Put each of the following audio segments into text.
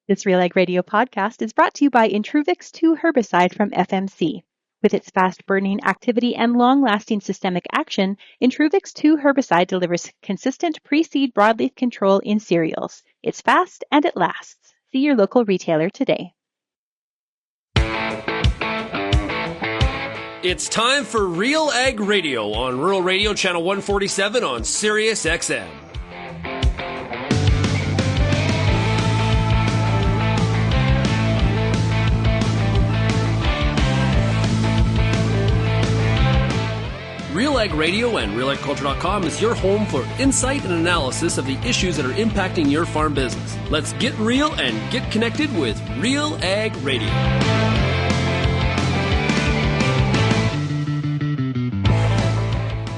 This RealAg Radio podcast is brought to you by Intruvix 2 herbicide from FMC. With its fast-burning activity and long-lasting systemic action, Intruvix 2 herbicide delivers consistent pre-seed broadleaf control in cereals. It's fast and it lasts. See your local retailer today. It's time for RealAg Radio on Rural Radio Channel 147 on Sirius XM. RealAg Radio and RealAgriculture.com is your home for insight and analysis of the issues that are impacting your farm business. Let's get real and get connected with RealAg Radio.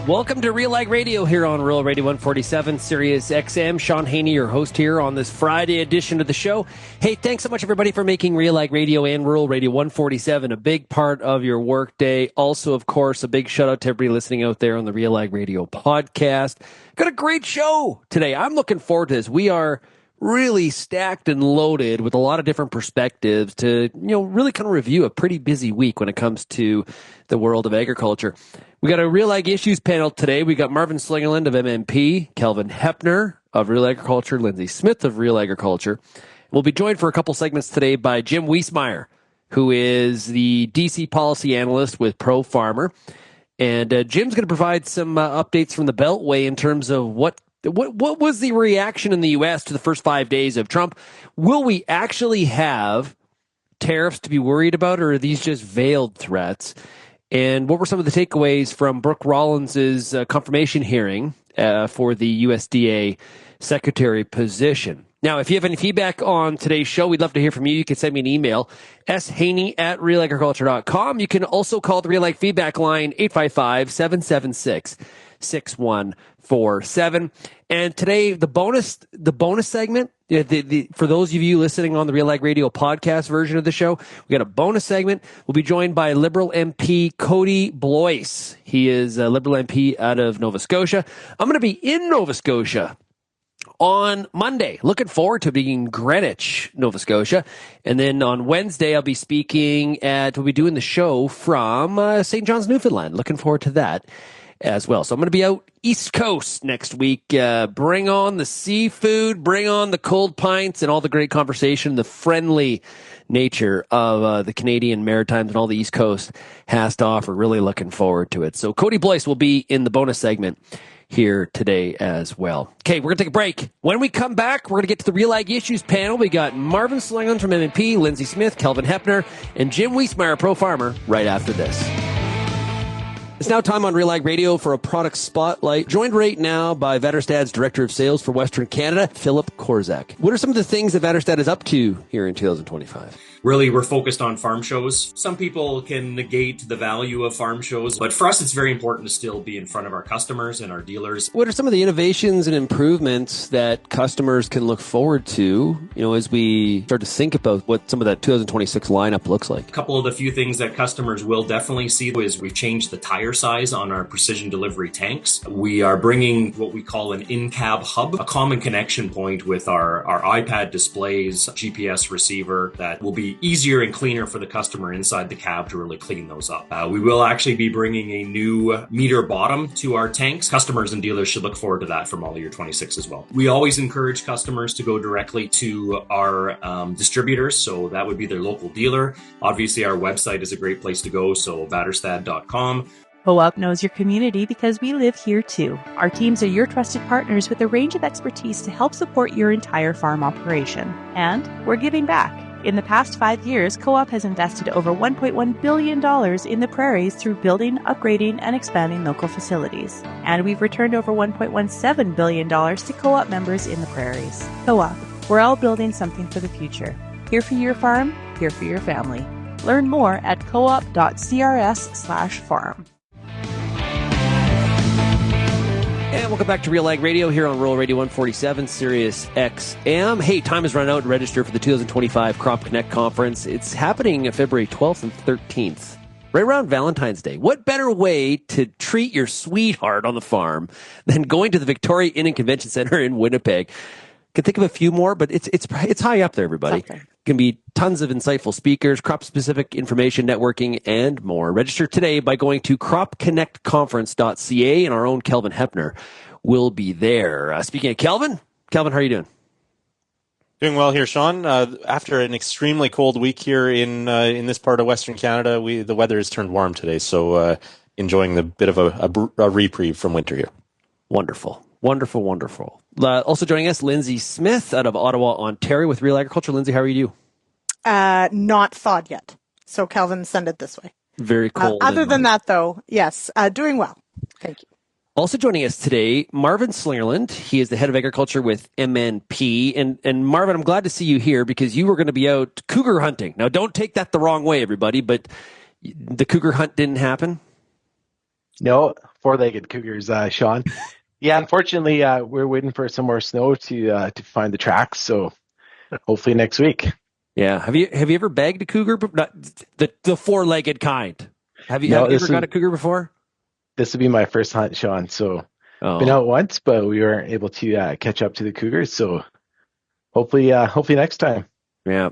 Welcome to RealAg Radio here on Rural Radio 147, Sirius XM. Shaun Haney, your host here on this Friday edition of the show. Hey, thanks so much, everybody, for making RealAg Radio and Rural Radio 147 a big part of your workday. Also, of course, a big shout-out to everybody listening out there on the RealAg Radio podcast. Got a great show today. I'm looking forward to this. We are really stacked and loaded with a lot of different perspectives to, really kind of review a pretty busy week when it comes to the world of agriculture. We got a RealAg Issues Panel today. We got Marvin Slingerland of MNP, Kelvin Heppner of RealAgriculture, Lyndsey Smith of RealAgriculture. We'll be joined for a couple segments today by Jim Wiesemeyer, who is the DC policy analyst with Pro Farmer. And Jim's going to provide some updates from the Beltway in terms of what was the reaction in the U.S. to the first 5 days of Trump? Will we actually have tariffs to be worried about, or are these just veiled threats? And what were some of the takeaways from Brooke Rollins' confirmation hearing for the USDA secretary position? Now, if you have any feedback on today's show, we'd love to hear from you. You can send me an email, shaney@realagriculture.com. You can also call the RealAg feedback line, 855-776-6147. And today, the bonus segment, for those of you listening on the RealAg Radio podcast version of the show, we got a bonus segment. We'll be joined by Liberal MP Kody Blois. He is a Liberal MP out of Nova Scotia. I'm going to be in Nova Scotia on Monday. Looking forward to being in Greenwich, Nova Scotia. And then on Wednesday, we'll be doing the show from St. John's, Newfoundland. Looking forward to that as well. So I'm going to be out East Coast next week. Bring on the seafood, bring on the cold pints, and all the great conversation, the friendly nature of the Canadian Maritimes and all the East Coast has to offer. Really looking forward to it. So Kody Blois will be in the bonus segment here today as well. Okay, we're going to take a break. When we come back, we're going to get to the RealAg Issues Panel. We got Marvin Slingerland from MNP, Lyndsey Smith, Kelvin Heppner, and Jim Wiesemeyer, Pro Farmer, right after this. It's now time on RealAg Radio for a product spotlight. Joined right now by Vaterstad's Director of Sales for Western Canada, Philip Korzak. What are some of the things that Vaterstad is up to here in 2025? Really, we're focused on farm shows. Some people can negate the value of farm shows, but for us, it's very important to still be in front of our customers and our dealers. What are some of the innovations and improvements that customers can look forward to, as we start to think about what some of that 2026 lineup looks like? A couple of the few things that customers will definitely see is we've changed the tire size on our precision delivery tanks. We are bringing what we call an in-cab hub, a common connection point with our iPad displays, GPS receiver that will be easier and cleaner for the customer inside the cab to really clean those up. We will actually be bringing a new meter bottom to our tanks. Customers and dealers should look forward to that for model year 26 as well. We always encourage customers to go directly to our distributors, so that would be their local dealer. Obviously, our website is a great place to go, so vaterstad.com. Co-op knows your community because we live here too. Our teams are your trusted partners with a range of expertise to help support your entire farm operation. And we're giving back. In the past 5 years, Co-op has invested over $1.1 billion in the prairies through building, upgrading, and expanding local facilities. And we've returned over $1.17 billion to Co-op members in the prairies. Co-op, we're all building something for the future. Here for your farm, here for your family. Learn more at coop.crs/farm. And welcome back to RealAg Radio here on Rural Radio 147, Sirius XM. Hey, time has run out to register for the 2025 Crop Connect Conference. It's happening February 12th and 13th, right around Valentine's Day. What better way to treat your sweetheart on the farm than going to the Victoria Inn and Convention Center in Winnipeg? can think of a few more, but it's high up there, everybody. Okay. Can be tons of insightful speakers, crop-specific information, networking, and more. Register today by going to cropconnectconference.ca, and our own Kelvin Heppner will be there. Speaking of Kelvin, how are you doing? Doing well here, Shaun. After an extremely cold week here in this part of Western Canada, the weather has turned warm today, so enjoying the bit of a reprieve from winter here. Wonderful. Also joining us, Lyndsey Smith out of Ottawa, Ontario with RealAgriculture. Lyndsey, how are you? Not thawed yet. So Kelvin, send it this way. Very cold. Other than that, though, yes, doing well. Thank you. Also joining us today, Marvin Slingerland. He is the head of agriculture with MNP. And Marvin, I'm glad to see you here because you were going to be out cougar hunting. Now, don't take that the wrong way, everybody, but the cougar hunt didn't happen. No, four-legged cougars, Shaun. Yeah, unfortunately, we're waiting for some more snow to find the tracks. So hopefully next week. Yeah. Have you ever bagged a cougar? Not the four-legged kind. Have you ever got a cougar before? This would be my first hunt, Shaun. So been out once, but we weren't able to catch up to the cougars. So hopefully next time. Yeah.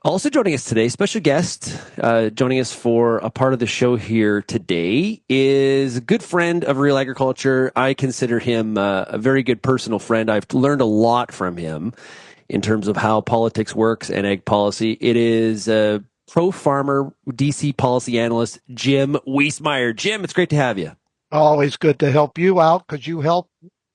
Also joining us today, special guest joining us for a part of the show here today is a good friend of Real Agriculture. I consider him a very good personal friend. I've learned a lot from him in terms of how politics works and ag policy. It is pro-farmer DC policy analyst Jim Wiesemeyer. Jim, it's great to have you. Always good to help you out because you help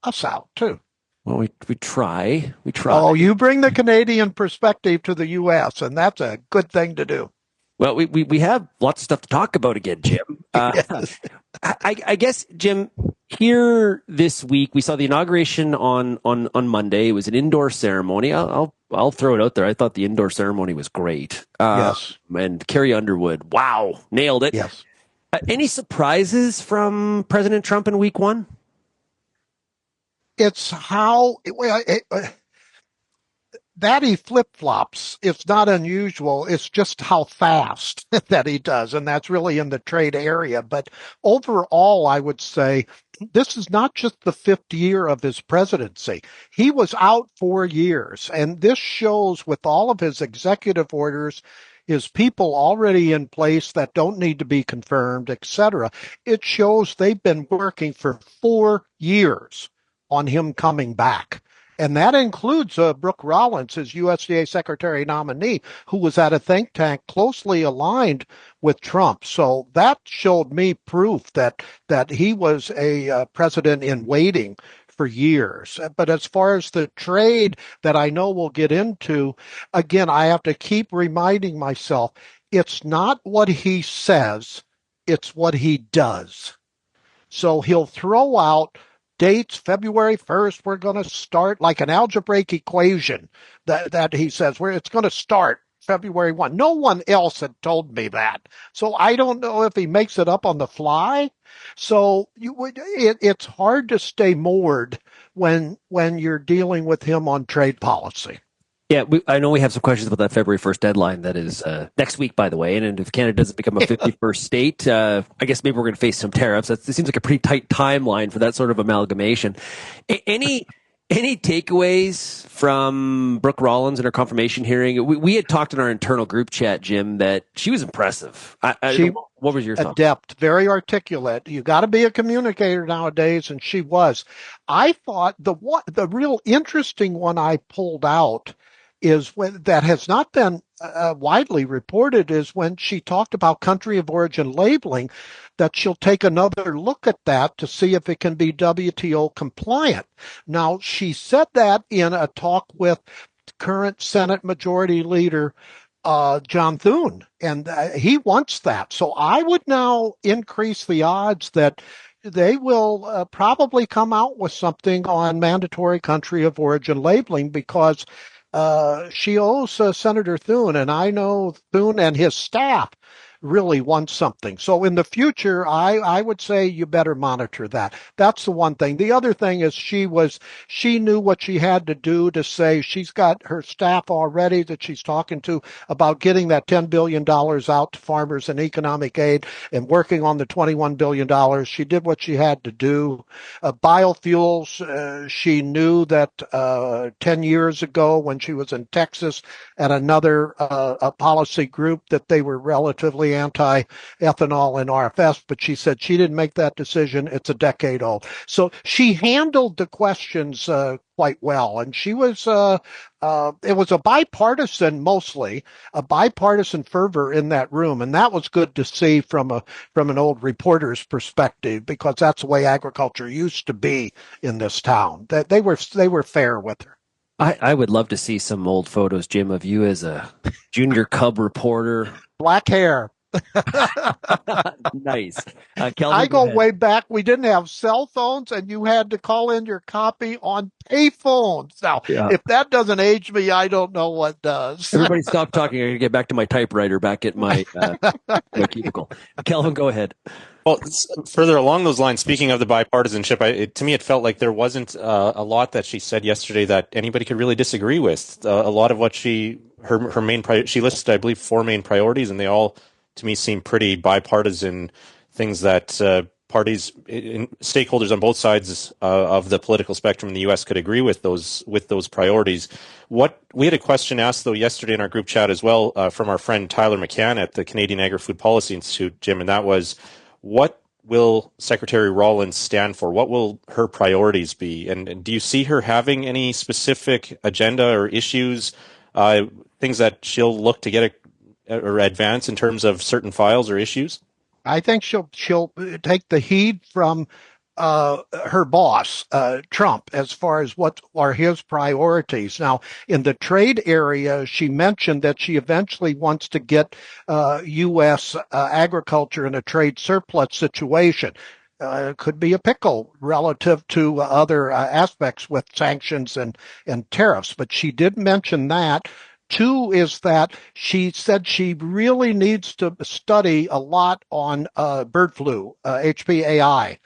us out too. Well, we try. Oh, you bring the Canadian perspective to the U.S., and that's a good thing to do. Well, we have lots of stuff to talk about again, Jim. Yes. I guess, Jim, here this week, we saw the inauguration on Monday. It was an indoor ceremony. I'll throw it out there. I thought the indoor ceremony was great. Yes. And Carrie Underwood, wow, nailed it. Yes. Any surprises from President Trump in week one? It's how that he flip-flops. It's not unusual. It's just how fast that he does, and that's really in the trade area. But overall, I would say this is not just the fifth year of his presidency. He was out 4 years, and this shows with all of his executive orders, his people already in place that don't need to be confirmed, etc. It shows they've been working for 4 years on him coming back. And that includes Brooke Rollins, his USDA secretary nominee, who was at a think tank closely aligned with Trump. So that showed me proof that he was a president in waiting for years. But as far as the trade that I know we'll get into, again, I have to keep reminding myself, it's not what he says, it's what he does. So he'll throw out dates, February 1st, we're going to start like an algebraic equation that he says it's going to start February 1. No one else had told me that. So I don't know if he makes it up on the fly. So it's hard to stay moored when you're dealing with him on trade policy. Yeah, I know we have some questions about that February 1st deadline. That is next week, by the way. And if Canada doesn't become a 51st state, I guess maybe we're going to face some tariffs. It seems like a pretty tight timeline for that sort of amalgamation. Any takeaways from Brooke Rollins in her confirmation hearing? We had talked in our internal group chat, Jim, that she was impressive. What was your thought? Adept, very articulate. You got to be a communicator nowadays, and she was. I thought the real interesting one I pulled out is when that has not been widely reported is when she talked about country of origin labeling, that she'll take another look at that to see if it can be WTO compliant. Now, she said that in a talk with current Senate Majority Leader John Thune, and he wants that. So I would now increase the odds that they will probably come out with something on mandatory country of origin labeling because she owes Senator Thune, and I know Thune and his staff really wants something. So in the future, I would say you better monitor that. That's the one thing. The other thing is she knew what she had to do to say she's got her staff already that she's talking to about getting that $10 billion out to farmers in economic aid and working on the $21 billion. She did what she had to do. Biofuels, she knew that 10 years ago when she was in Texas at another a policy group that they were relatively anti-ethanol and RFS, but she said she didn't make that decision. It's a decade old. So she handled the questions quite well, and she was it was a bipartisan, mostly a bipartisan fervor in that room, and that was good to see from an old reporter's perspective, because that's the way agriculture used to be in this town. That they were fair with her. I would love to see some old photos, Jim, of you as a junior cub reporter. Black hair. Nice. Kelvin, I go way back. We didn't have cell phones, and you had to call in your copy on pay phones. Now, if that doesn't age me, I don't know what does. Everybody stop talking. I'm going to get back to my typewriter back at my cubicle. Kelvin, go ahead. Well, further along those lines, speaking of the bipartisanship, to me it felt like there wasn't a lot that she said yesterday that anybody could really disagree with. A lot of what she listed, I believe, 4 main priorities, and they all, to me, seem pretty bipartisan things that parties, stakeholders on both sides of the political spectrum in the U.S. could agree with those priorities. We had a question asked, though, yesterday in our group chat as well from our friend Tyler McCann at the Canadian Agri-Food Policy Institute, Jim, and that was, what will Secretary Rawlins stand for? What will her priorities be? And do you see her having any specific agenda or issues, things that she'll look to get or advance in terms of certain files or issues? I think she'll take the heat from her boss, Trump, as far as what are his priorities. Now, in the trade area, she mentioned that she eventually wants to get U.S. agriculture in a trade surplus situation. Could be a pickle relative to other aspects with sanctions and tariffs, but she did mention that. 2 is that she said she really needs to study a lot on bird flu, HPAI.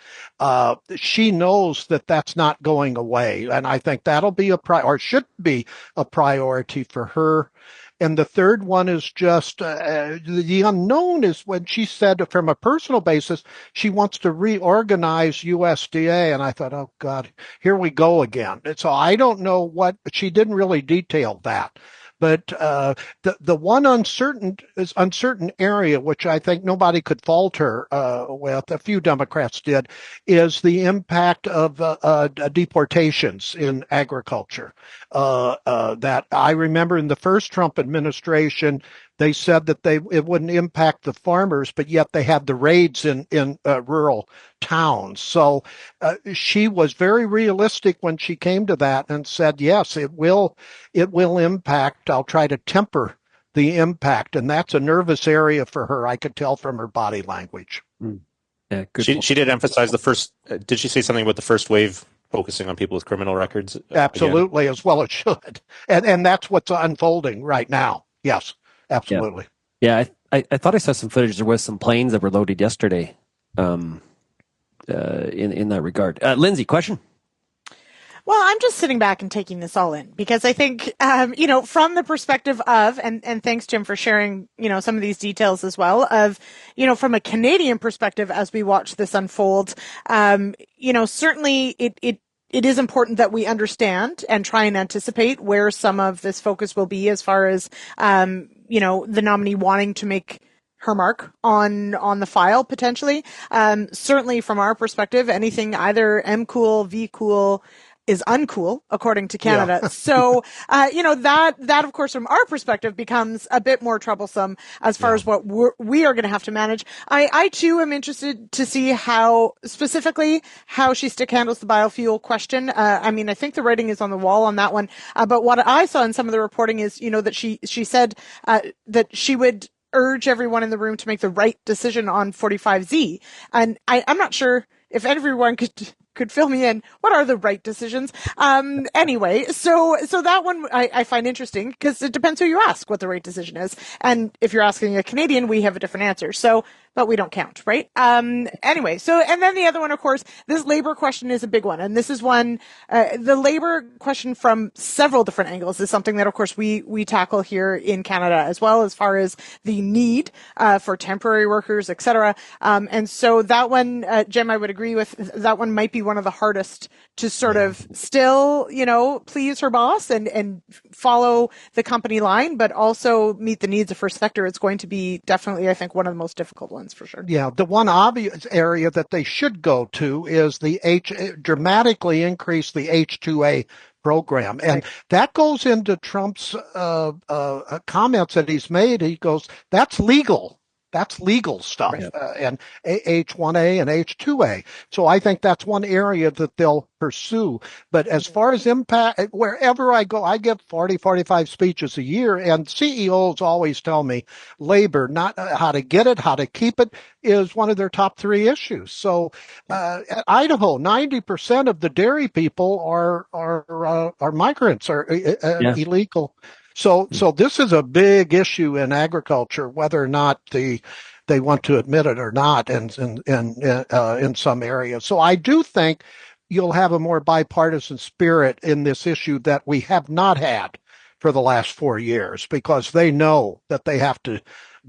She knows that that's not going away, and I think that'll be or should be a priority for her. And the third one is just the unknown is when she said from a personal basis, she wants to reorganize USDA. And I thought, oh, God, here we go again. And so I don't know what, she didn't really detail that. But the one uncertain area, which I think nobody could fault her with, a few Democrats did, is the impact of deportations in agriculture. That I remember in the first Trump administration, they said that it wouldn't impact the farmers, but yet they had the raids in rural towns. So she was very realistic when she came to that and said, yes, it will impact. I'll try to temper the impact. And that's a nervous area for her. I could tell from her body language. Yeah, good. She did emphasize the first, did she say something about the first wave focusing on people with criminal records? Absolutely, again? As well it should. And that's what's unfolding right now. Yes. Absolutely. Yeah, I thought I saw some footage. There was some planes that were loaded yesterday in that regard. Lyndsey, question? Well, I'm just sitting back and taking this all in because I think, from the perspective of, and thanks, Jim, for sharing, some of these details as well of, from a Canadian perspective, as we watch this unfold, certainly it is important that we understand and try and anticipate where some of this focus will be as far as, the nominee wanting to make her mark on the file potentially. Certainly from our perspective, anything either M cool, V cool is uncool according to Canada. Yeah. So, that of course from our perspective becomes a bit more troublesome as far as what we are going to have to manage. I too am interested to see how she stick handles the biofuel question. I think the writing is on the wall on that one. But what I saw in some of the reporting is, that she said, that she would urge everyone in the room to make the right decision on 45Z. And I'm not sure if everyone could could fill me in. What are the right decisions? Anyway, so that one I find interesting because it depends who you ask what the right decision is. And if you're asking a Canadian, we have a different answer. So, but we don't count, right? Anyway, so, and then the other one, of course, this labor question is a big one. And this is one, the labor question from several different angles is something that, of course, we tackle here in Canada as well, as far as the need, for temporary workers, et cetera. And so that one, Jim, I would agree with, that one might be one of the hardest to sort of still, please her boss and follow the company line, but also meet the needs of first sector. It's going to be definitely, I think, one of the most difficult ones for sure. Yeah, the one obvious area that they should go to is dramatically increase the H-2A program. And that goes into Trump's comments that he's made. He goes, that's legal. That's legal stuff, and H-1A and H-2A. So I think that's one area that they'll pursue. But as far as impact, wherever I go, I give 40, 45 speeches a year, and CEOs always tell me labor, not how to get it, how to keep it, is one of their top 3 issues. So at Idaho, 90% of the dairy people are migrants, are illegal. So this is a big issue in agriculture, whether or not they want to admit it or not, in some areas. So I do think you'll have a more bipartisan spirit in this issue that we have not had for the last 4 years, because they know that they have to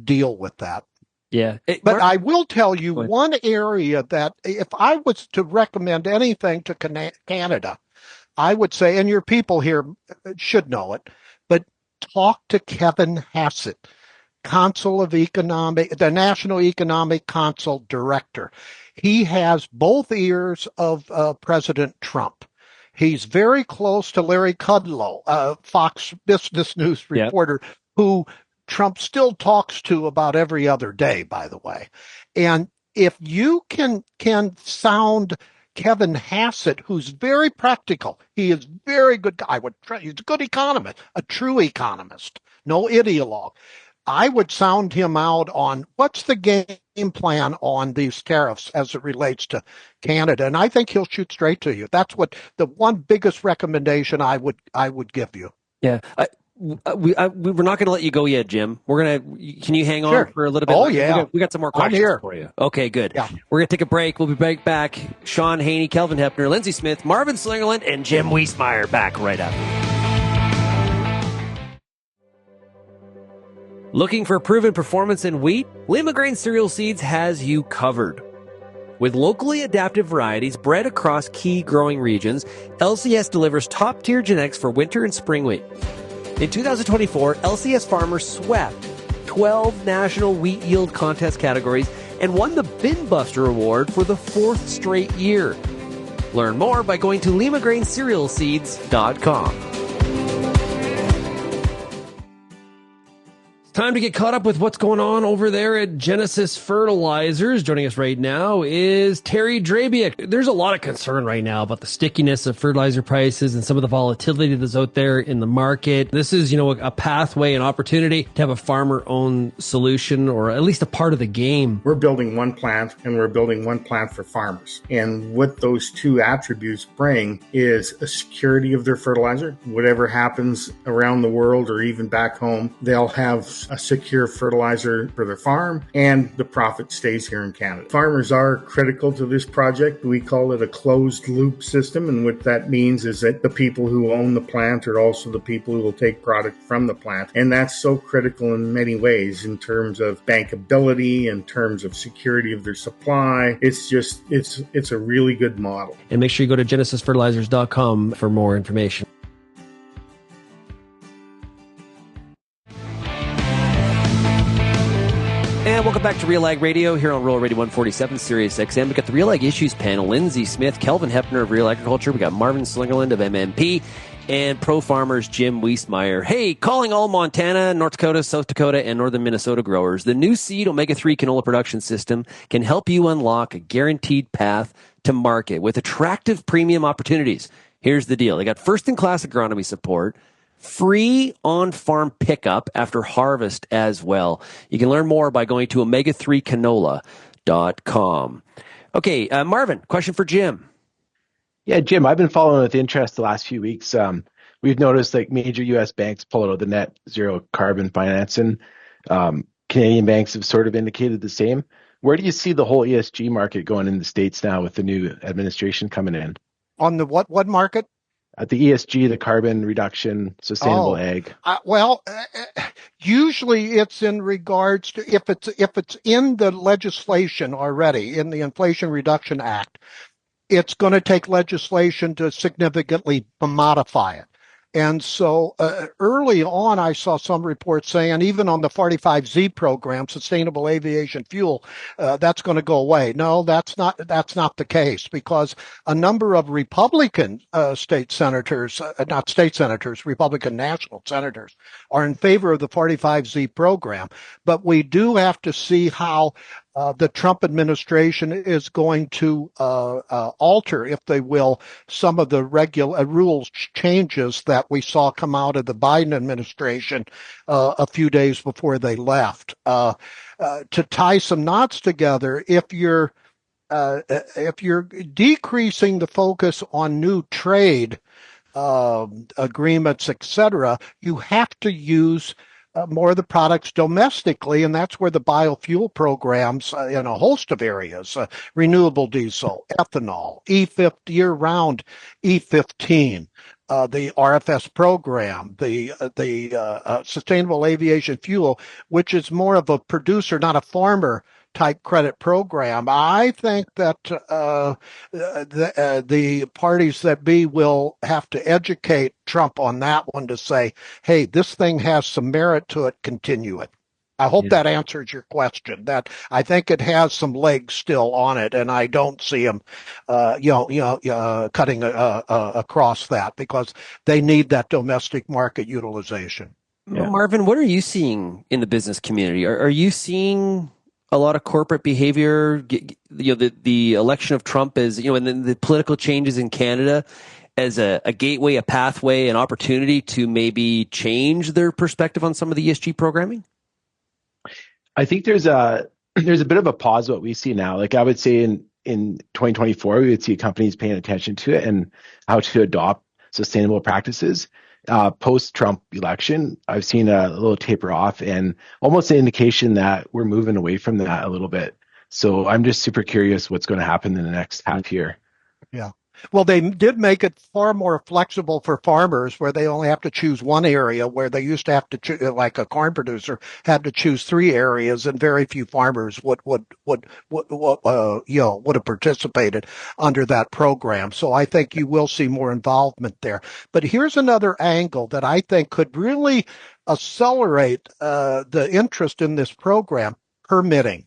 deal with that. Yeah. But I will tell you one area that if I was to recommend anything to Canada, I would say, and your people here should know it, but talk to Kelvin Heppner, the National Economic Council Director. He has both ears of President Trump. He's very close to Larry Kudlow, Fox Business News reporter, who Trump still talks to about every other day, by the way. And if you can sound Kelvin Heppner, who's very practical. He is very good. He's a good economist, a true economist, no ideologue. I would sound him out on what's the game plan on these tariffs as it relates to Canada, and I think he'll shoot straight to you. That's what the one biggest recommendation I would give you. Yeah. We're not going to let you go yet, Jim. Can you hang on for a little bit? Oh, yeah. We got some more questions for you. Okay, good. Yeah. We're going to take a break. We'll be right back. Shaun Haney, Kelvin Heppner, Lyndsey Smith, Marvin Slingerland, and Jim Wiesemeyer back right after. Looking for proven performance in wheat? Lima Grain Cereal Seeds has you covered. With locally adapted varieties bred across key growing regions, LCS delivers top-tier genetics for winter and spring wheat. In 2024, LCS farmers swept 12 national wheat yield contest categories and won the Bin Buster Award for the 4th straight year. Learn more by going to limagraincerealseeds.com. Time to get caught up with what's going on over there at Genesis Fertilizers. Joining us right now is Terry Drabiak. There's a lot of concern right now about the stickiness of fertilizer prices and some of the volatility that's out there in the market. This is, a pathway, an opportunity to have a farmer-owned solution, or at least a part of the game. We're building one plant, and we're building one plant for farmers. And what those two attributes bring is a security of their fertilizer. Whatever happens around the world or even back home, they'll have a secure fertilizer for their farm, and the profit stays here in Canada. Farmers are critical to this project. We call it a closed loop system, and what that means is that the people who own the plant are also the people who will take product from the plant, and that's so critical in many ways in terms of bankability, in terms of security of their supply. It's a really good model. And make sure you go to genesisfertilizers.com for more information. And welcome back to RealAg Radio here on RealAg Radio 147, Sirius XM. We got the RealAg Issues Panel, Lyndsey Smith, Kelvin Heppner of RealAgriculture. We got Marvin Slingerland of MNP, and Pro Farmers Jim Wiesemeyer. Hey, calling all Montana, North Dakota, South Dakota, and northern Minnesota growers. The new seed omega-3 canola production system can help you unlock a guaranteed path to market with attractive premium opportunities. Here's the deal. They got first-in-class agronomy support, free on-farm pickup after harvest as well. You can learn more by going to omega3canola.com. Okay, Marvin, question for Jim. Yeah, Jim, I've been following with interest the last few weeks. We've noticed like major U.S. banks pull out of the net zero carbon financing. Canadian banks have sort of indicated the same. Where do you see the whole ESG market going in the States now with the new administration coming in? On the what market? At the ESG, the carbon reduction, sustainable ag. Usually it's in regards to if it's in the legislation already in the Inflation Reduction Act, it's going to take legislation to significantly modify it. And so early on, I saw some reports saying even on the 45Z program, sustainable aviation fuel, that's going to go away. No, that's not the case, because a number of Republican Republican national senators are in favor of the 45Z program. But we do have to see how the Trump administration is going to alter, if they will, some of the rules changes that we saw come out of the Biden administration a few days before they left. To tie some knots together, if you're decreasing the focus on new trade agreements, etc., you have to use more of the products domestically, and that's where the biofuel programs in a host of areas, renewable diesel, ethanol, year-round E15, the RFS program, the sustainable aviation fuel, which is more of a producer, not a farmer type credit program. I think that the parties that be will have to educate Trump on that one to say, hey, this thing has some merit to it, continue it. I hope that answers your question. That I think it has some legs still on it, and I don't see him, cutting across that, because they need that domestic market utilization. Yeah. Marvin, what are you seeing in the business community? Are you seeing a lot of corporate behavior, the election of Trump as, and then the political changes in Canada as a gateway, a pathway, an opportunity to maybe change their perspective on some of the ESG programming? I think there's a bit of a pause what we see now. Like I would say in 2024, we would see companies paying attention to it and how to adopt sustainable practices. Post-Trump election, I've seen a little taper off and almost an indication that we're moving away from that a little bit. So I'm just super curious what's going to happen in the next half year. Yeah. Well, they did make it far more flexible for farmers, where they only have to choose one area, where they used to have to like a corn producer had to choose 3 areas, and very few farmers would have participated under that program. So I think you will see more involvement there. But here's another angle that I think could really accelerate the interest in this program: permitting.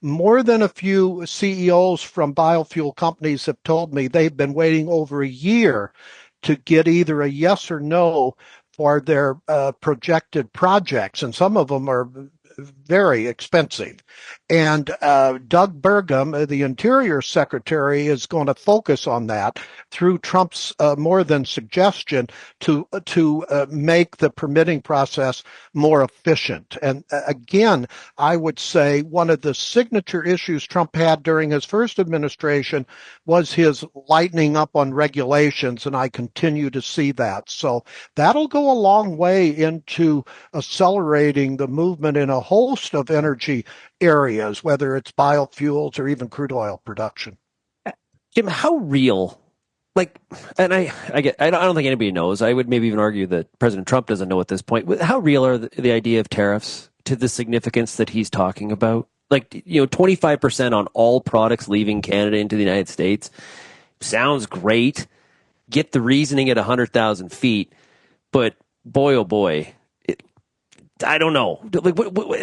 More than a few CEOs from biofuel companies have told me they've been waiting over a year to get either a yes or no for their projected projects, and some of them are very expensive. And Doug Burgum, the Interior Secretary, is going to focus on that through Trump's more than suggestion to make the permitting process more efficient. And again, I would say one of the signature issues Trump had during his first administration was his lightening up on regulations, and I continue to see that. So that'll go a long way into accelerating the movement in a host of energy areas, whether it's biofuels or even crude oil production. Jim, how real? And I don't think anybody knows. I would maybe even argue that President Trump doesn't know at this point. How real are the idea of tariffs to the significance that he's talking about? 25% on all products leaving Canada into the United States sounds great. Get the reasoning at 100,000 feet, but boy, oh boy, I don't know.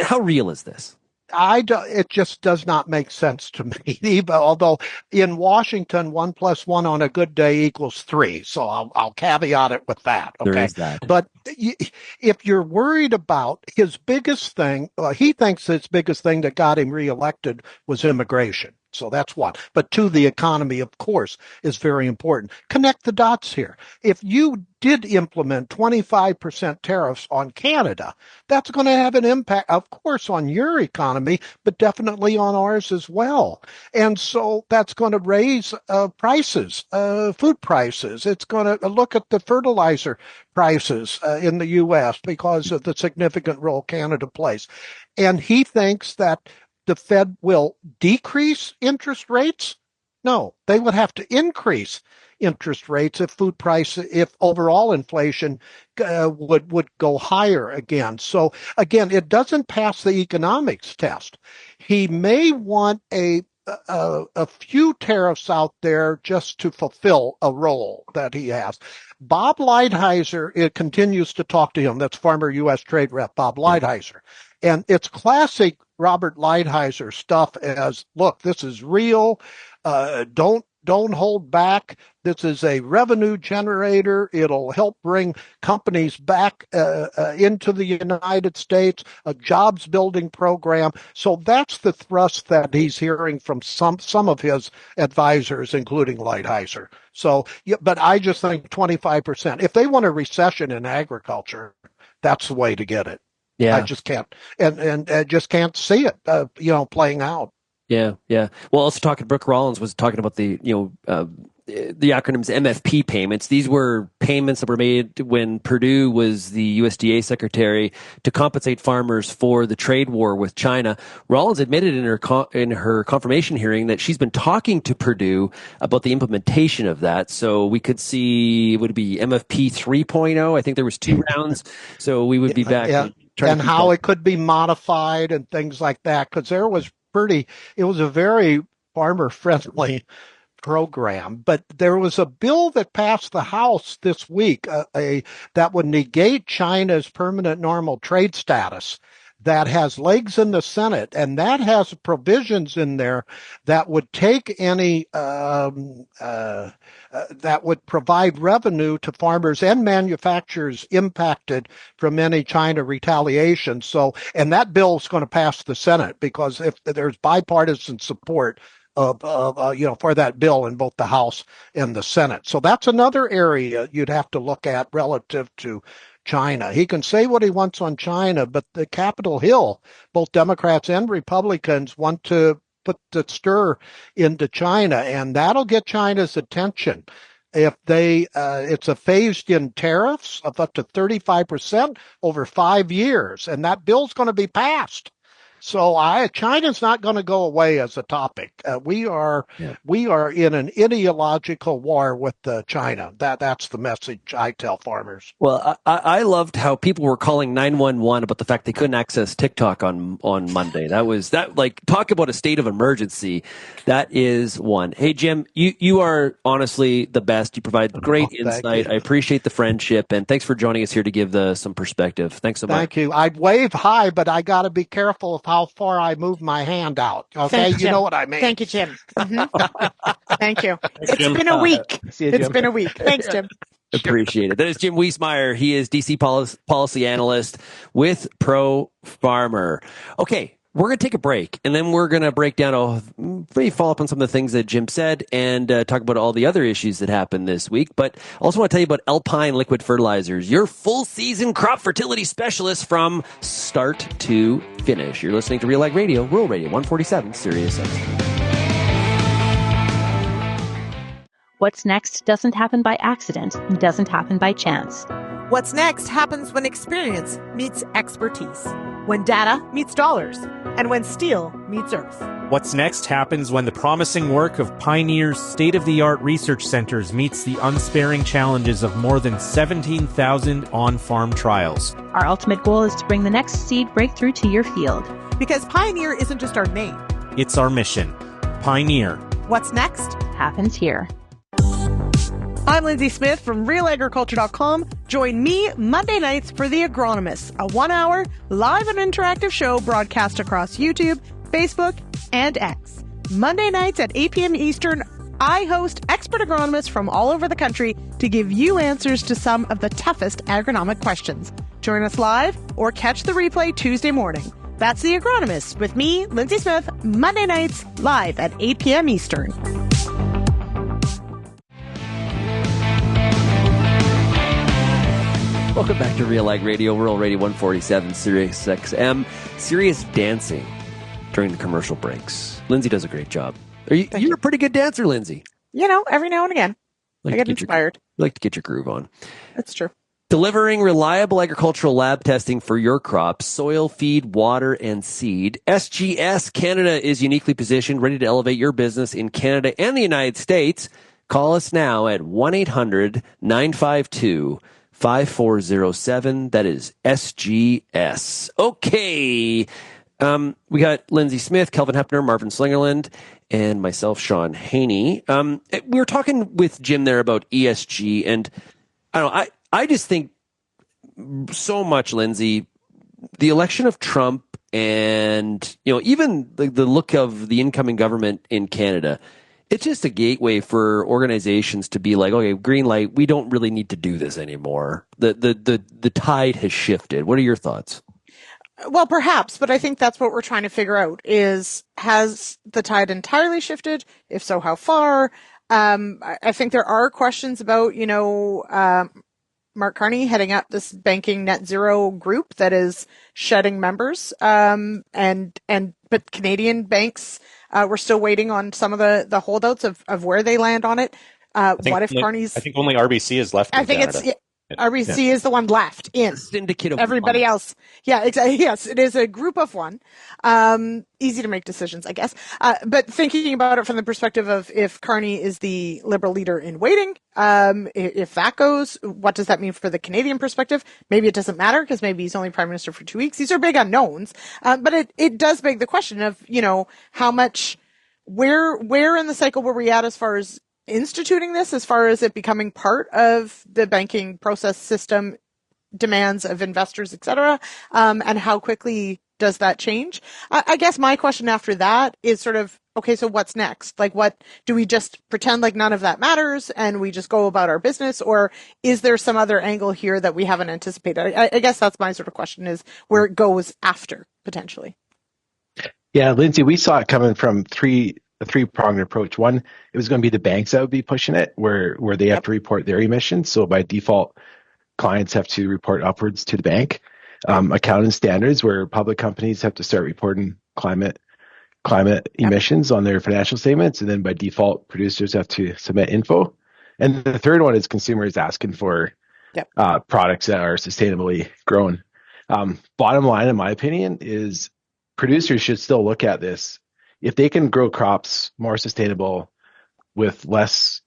How real is this? It just does not make sense to me. Although in Washington, 1 + 1 on a good day = 3. So I'll caveat it with that. Okay. There is that. But if you're worried about his biggest thing, he thinks his biggest thing that got him reelected was immigration. So that's one. But two, the economy, of course, is very important. Connect the dots here. If you did implement 25% tariffs on Canada, that's going to have an impact, of course, on your economy, but definitely on ours as well. And so that's going to raise prices, food prices. It's going to look at the fertilizer prices in the U.S. because of the significant role Canada plays. And he thinks that the Fed will decrease interest rates? No, they would have to increase interest rates if overall inflation would go higher again. So again, it doesn't pass the economics test. He may want a few tariffs out there just to fulfill a role that he has. Bob Lighthizer, continues to talk to him. That's former U.S. Trade Rep Bob Lighthizer. And it's classic Robert Lighthizer stuff as, look, this is real. Don't hold back. This is a revenue generator. It'll help bring companies back into the United States, a jobs building program. So that's the thrust that he's hearing from some of his advisors, including Lighthizer. So, yeah, but I just think 25%. If they want a recession in agriculture, that's the way to get it. Yeah, I just can't, and just can't see it, playing out. Yeah. Well, also Brooke Rollins was talking about the acronyms MFP payments. These were payments that were made when Perdue was the USDA secretary to compensate farmers for the trade war with China. Rollins admitted in her confirmation hearing that she's been talking to Perdue about the implementation of that. So we could see, would it be MFP 3.0? I think there was 2 rounds. So we would be back. Yeah. And how it could be modified and things like that, because it was a very farmer-friendly program. But there was a bill that passed the House this week that would negate China's permanent normal trade status, that has legs in the Senate, and that has provisions in there that would take any that would provide revenue to farmers and manufacturers impacted from any China retaliation. So, and that bill is going to pass the Senate because if there's bipartisan support for that bill in both the House and the Senate. So that's another area you'd have to look at relative to China. He can say what he wants on China, but the Capitol Hill, both Democrats and Republicans want to put the stir into China, and that'll get China's attention. If it's a phased-in tariffs of up to 35% over 5 years, and that bill's going to be passed. So China's not going to go away as a topic. We are in an ideological war with China. That's the message I tell farmers. Well, I loved how people were calling 911 about the fact they couldn't access TikTok on Monday. Talk about a state of emergency. That is one. Hey, Jim, you are honestly the best. You provide great insight. I appreciate the friendship, and thanks for joining us here to give some perspective. Thanks so much. Thank you. I'd wave hi, but I got to be careful of how far I move my hand out. Okay, you know what I mean. Thank you, Jim. Mm-hmm. Thank you. It's been a week. It's been a week. Thanks, Jim. Appreciate it. That is Jim Wiesemeyer. He is DC policy analyst with Pro Farmer. Okay. We're going to take a break, and then we're going to break down follow up on some of the things that Jim said and talk about all the other issues that happened this week. But I also want to tell you about Alpine Liquid Fertilizers, your full-season crop fertility specialist from start to finish. You're listening to RealAg Radio, Rural Radio 147, Sirius XM. What's next doesn't happen by accident, doesn't happen by chance. What's next happens when experience meets expertise, when data meets dollars, and when steel meets earth. What's next happens when the promising work of Pioneer's state-of-the-art research centers meets the unsparing challenges of more than 17,000 on-farm trials. Our ultimate goal is to bring the next seed breakthrough to your field. Because Pioneer isn't just our name. It's our mission. Pioneer. What's next happens here. I'm Lyndsey Smith from RealAgriculture.com. Join me Monday nights for The Agronomist, a 1-hour live and interactive show broadcast across YouTube, Facebook, and X. Monday nights at 8 p.m. Eastern, I host expert agronomists from all over the country to give you answers to some of the toughest agronomic questions. Join us live or catch the replay Tuesday morning. That's The Agronomist with me, Lyndsey Smith, Monday nights live at 8 p.m. Eastern. Welcome back to RealAg Radio, Rural Radio 147, Sirius XM. Serious dancing during the commercial breaks. Lyndsey does a great job. You're a pretty good dancer, Lyndsey. Every now and again, I get inspired. You like to get your groove on. That's true. Delivering reliable agricultural lab testing for your crops, soil, feed, water, and seed. SGS Canada is uniquely positioned, ready to elevate your business in Canada and the United States. Call us now at 1-800-952-5407. That is SGS. Okay. We got Lyndsey Smith, Kelvin Heppner, Marvin Slingerland, and myself, Shaun Haney. We were talking with Jim there about ESG, and I just think so much, Lyndsey, the election of Trump and, even the look of the incoming government in Canada, it's just a gateway for organizations to be like, okay, green light, we don't really need to do this anymore. The tide has shifted. What are your thoughts? Well, perhaps, but I think that's what we're trying to figure out is, has the tide entirely shifted? If so, how far? I think there are questions about, Mark Carney heading up this banking net zero group that is shedding members. But Canadian banks, we're still waiting on some of the holdouts of where they land on it. What if Carney's? I think only RBC is left in Canada. RBC is the one left in. Syndicate of everybody one. else. Yeah, exactly. Yes, it is a group of one. Easy to make decisions, I guess. But thinking about it from the perspective of if Carney is the Liberal leader in waiting, if that goes, what does that mean for the Canadian perspective? Maybe it doesn't matter because maybe he's only Prime Minister for 2 weeks. These are big unknowns. But it does beg the question of, how much, where in the cycle were we at as far as instituting this, as far as it becoming part of the banking process system, demands of investors, et cetera, and how quickly does that change? I guess my question after that is sort of, okay, so what's next? Like, what do we just pretend like none of that matters and we just go about our business, or is there some other angle here that we haven't anticipated? I guess that's my sort of question, is where it goes after, potentially. Yeah, Lyndsey, we saw it coming from a three-pronged approach. One, it was going to be the banks that would be pushing it, where they have to report their emissions. So by default, clients have to report upwards to the bank. Accounting standards, where public companies have to start reporting climate emissions on their financial statements, and then by default, producers have to submit info. And the third one is consumers asking for products that are sustainably grown. Bottom line, in my opinion, is producers should still look at this. If they can grow crops more sustainable with less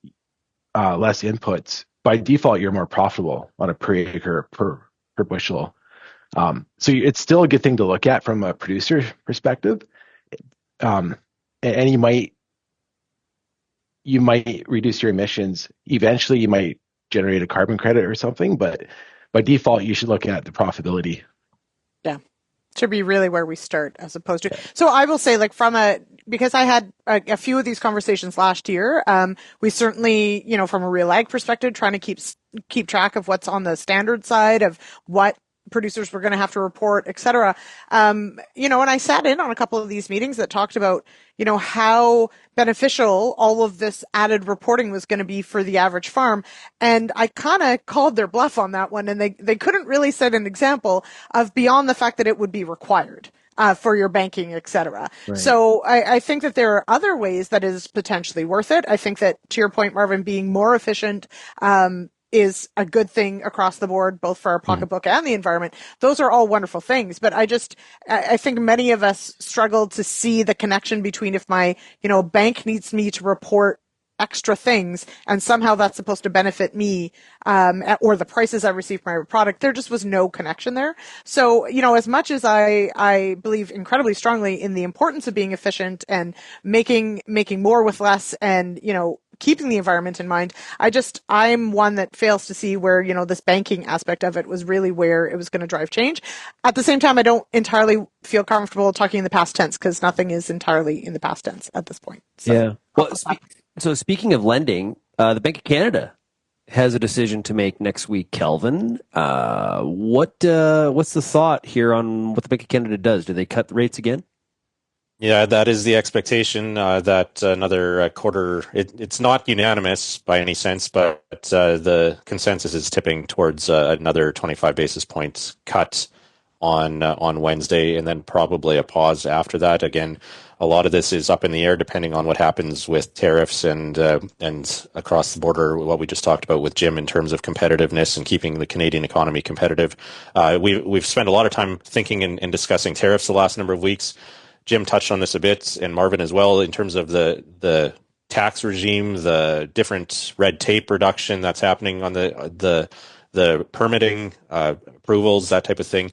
inputs, by default, you're more profitable on a per acre, per bushel. So it's still a good thing to look at from a producer perspective. And you might reduce your emissions. Eventually, you might generate a carbon credit or something, but by default, you should look at the profitability. Yeah. Should be really where we start, as opposed to. So I will say, like, because I had a few of these conversations last year, we certainly, from a RealAg perspective, trying to keep track of what's on the standard side of what producers were going to have to report, et cetera. And I sat in on a couple of these meetings that talked about, how beneficial all of this added reporting was going to be for the average farm. And I kind of called their bluff on that one. And they couldn't really set an example of beyond the fact that it would be required for your banking, et cetera. Right. So I think that there are other ways that is potentially worth it. I think that, to your point, Marvin, being more efficient, is a good thing across the board, both for our pocketbook and the environment. Those are all wonderful things. But I think many of us struggle to see the connection between, if my, bank needs me to report extra things and somehow that's supposed to benefit me, or the prices I receive for my product, there just was no connection there. So, as much as I believe incredibly strongly in the importance of being efficient and making more with less and, keeping the environment in mind, I'm one that fails to see where, this banking aspect of it was really where it was going to drive change. At the same time, I don't entirely feel comfortable talking in the past tense, because nothing is entirely in the past tense at this point. So, yeah. Well, so speaking of lending, the Bank of Canada has a decision to make next week. Kelvin, what's the thought here on what the Bank of Canada does? Do they cut the rates again? Yeah, that is the expectation, that another quarter. It's not unanimous by any sense, but the consensus is tipping towards another 25 basis points cut on Wednesday, and then probably a pause after that. Again, a lot of this is up in the air depending on what happens with tariffs and across the border, what we just talked about with Jim in terms of competitiveness and keeping the Canadian economy competitive. We've spent a lot of time thinking and discussing tariffs the last number of weeks. Jim touched on this a bit, and Marvin as well, in terms of the tax regime, the different red tape reduction that's happening on the permitting, approvals, that type of thing.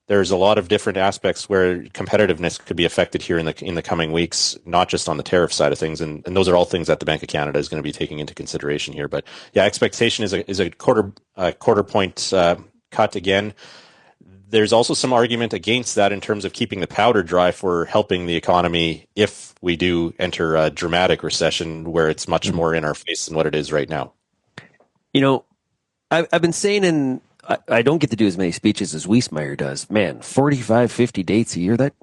There's a lot of different aspects where competitiveness could be affected here in the coming weeks, not just on the tariff side of things, and those are all things that the Bank of Canada is going to be taking into consideration here. But yeah, expectation is a quarter point cut again. There's also some argument against that in terms of keeping the powder dry for helping the economy if we do enter a dramatic recession where it's much more in our face than what it is right now. You know, I've been saying, and I don't get to do as many speeches as Wiesemeyer does. Man, 45, 50 dates a year, that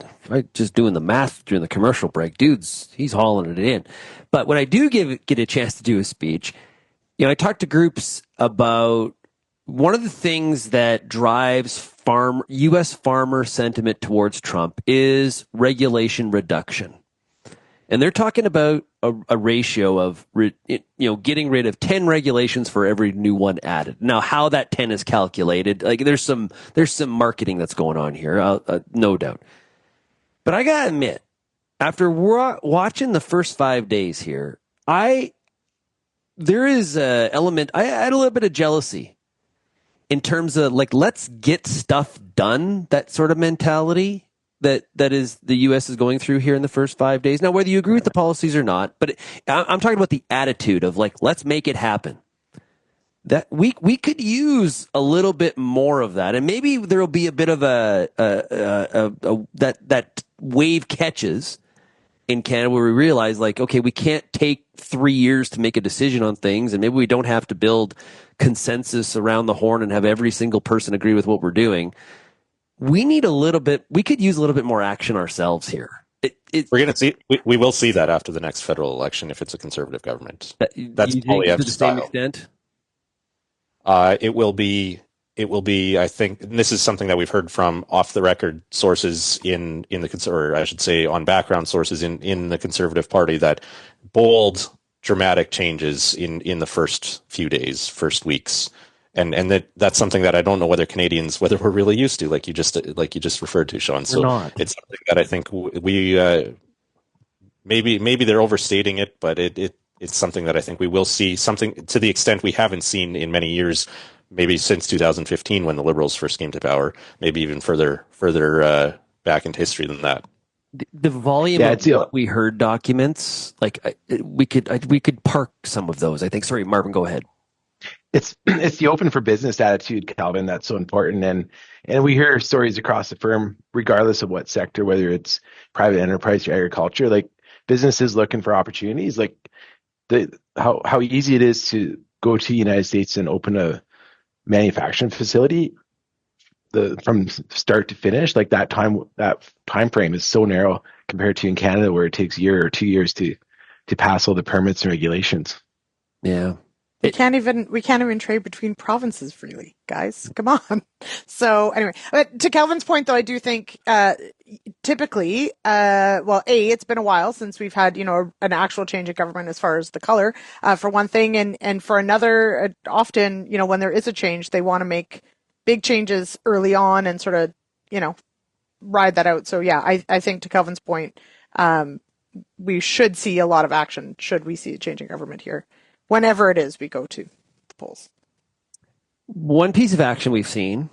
just doing the math during the commercial break, dudes, he's hauling it in. But when I do get a chance to do a speech, you know, I talk to groups about one of the things that drives U.S. farmer sentiment towards Trump is regulation reduction. And they're talking about a ratio of, getting rid of 10 regulations for every new one added. Now, how that 10 is calculated, like there's some marketing that's going on here, no doubt. But I gotta admit, after watching the first 5 days here, there is a element. I had a little bit of jealousy in terms of like, let's get stuff done, that sort of mentality that is the U.S. is going through here in the first 5 days. Now, whether you agree with the policies or not, but I'm talking about the attitude of like, let's make it happen. That we could use a little bit more of that, and maybe there will be a bit of that wave catches in Canada where we realize like, okay, we can't take 3 years to make a decision on things, and maybe we don't have to build consensus around the horn and have every single person agree with what we're doing. We need we could use a little bit more action ourselves here. We're going to see, we will see that after the next federal election if it's a conservative government. That's probably to the same extent. It will be, I think, and this is something that we've heard from off the record sources in the, or I should say on background sources in the Conservative Party, that bold, dramatic changes in the first few days, first weeks. And that's something that I don't know whether we're really used to, like you just referred to, Shaun. So it's something that I think we maybe they're overstating it, but it's something that I think we will see, something to the extent we haven't seen in many years, maybe since 2015 when the Liberals first came to power, maybe even further back into history than that. The volume of what we heard documents, like we could park some of those, I think. Sorry, Marvin, go ahead. It's the open for business attitude, Kelvin, that's so important. And we hear stories across the firm, regardless of what sector, whether it's private enterprise or agriculture, like businesses looking for opportunities, like how easy it is to go to the United States and open a manufacturing facility from start to finish. Like that time frame is so narrow compared to in Canada, where it takes a year or 2 years to pass all the permits and regulations. Yeah. We can't even trade between provinces freely, guys. Come on. So anyway, but to Kelvin's point, though, I do think typically, it's been a while since we've had, an actual change of government as far as the color, for one thing, and for another, often, when there is a change, they want to make big changes early on and sort of, ride that out. So yeah, I think to Kelvin's point, we should see a lot of action should we see a change in government here, whenever it is we go to the polls. One piece of action we've seen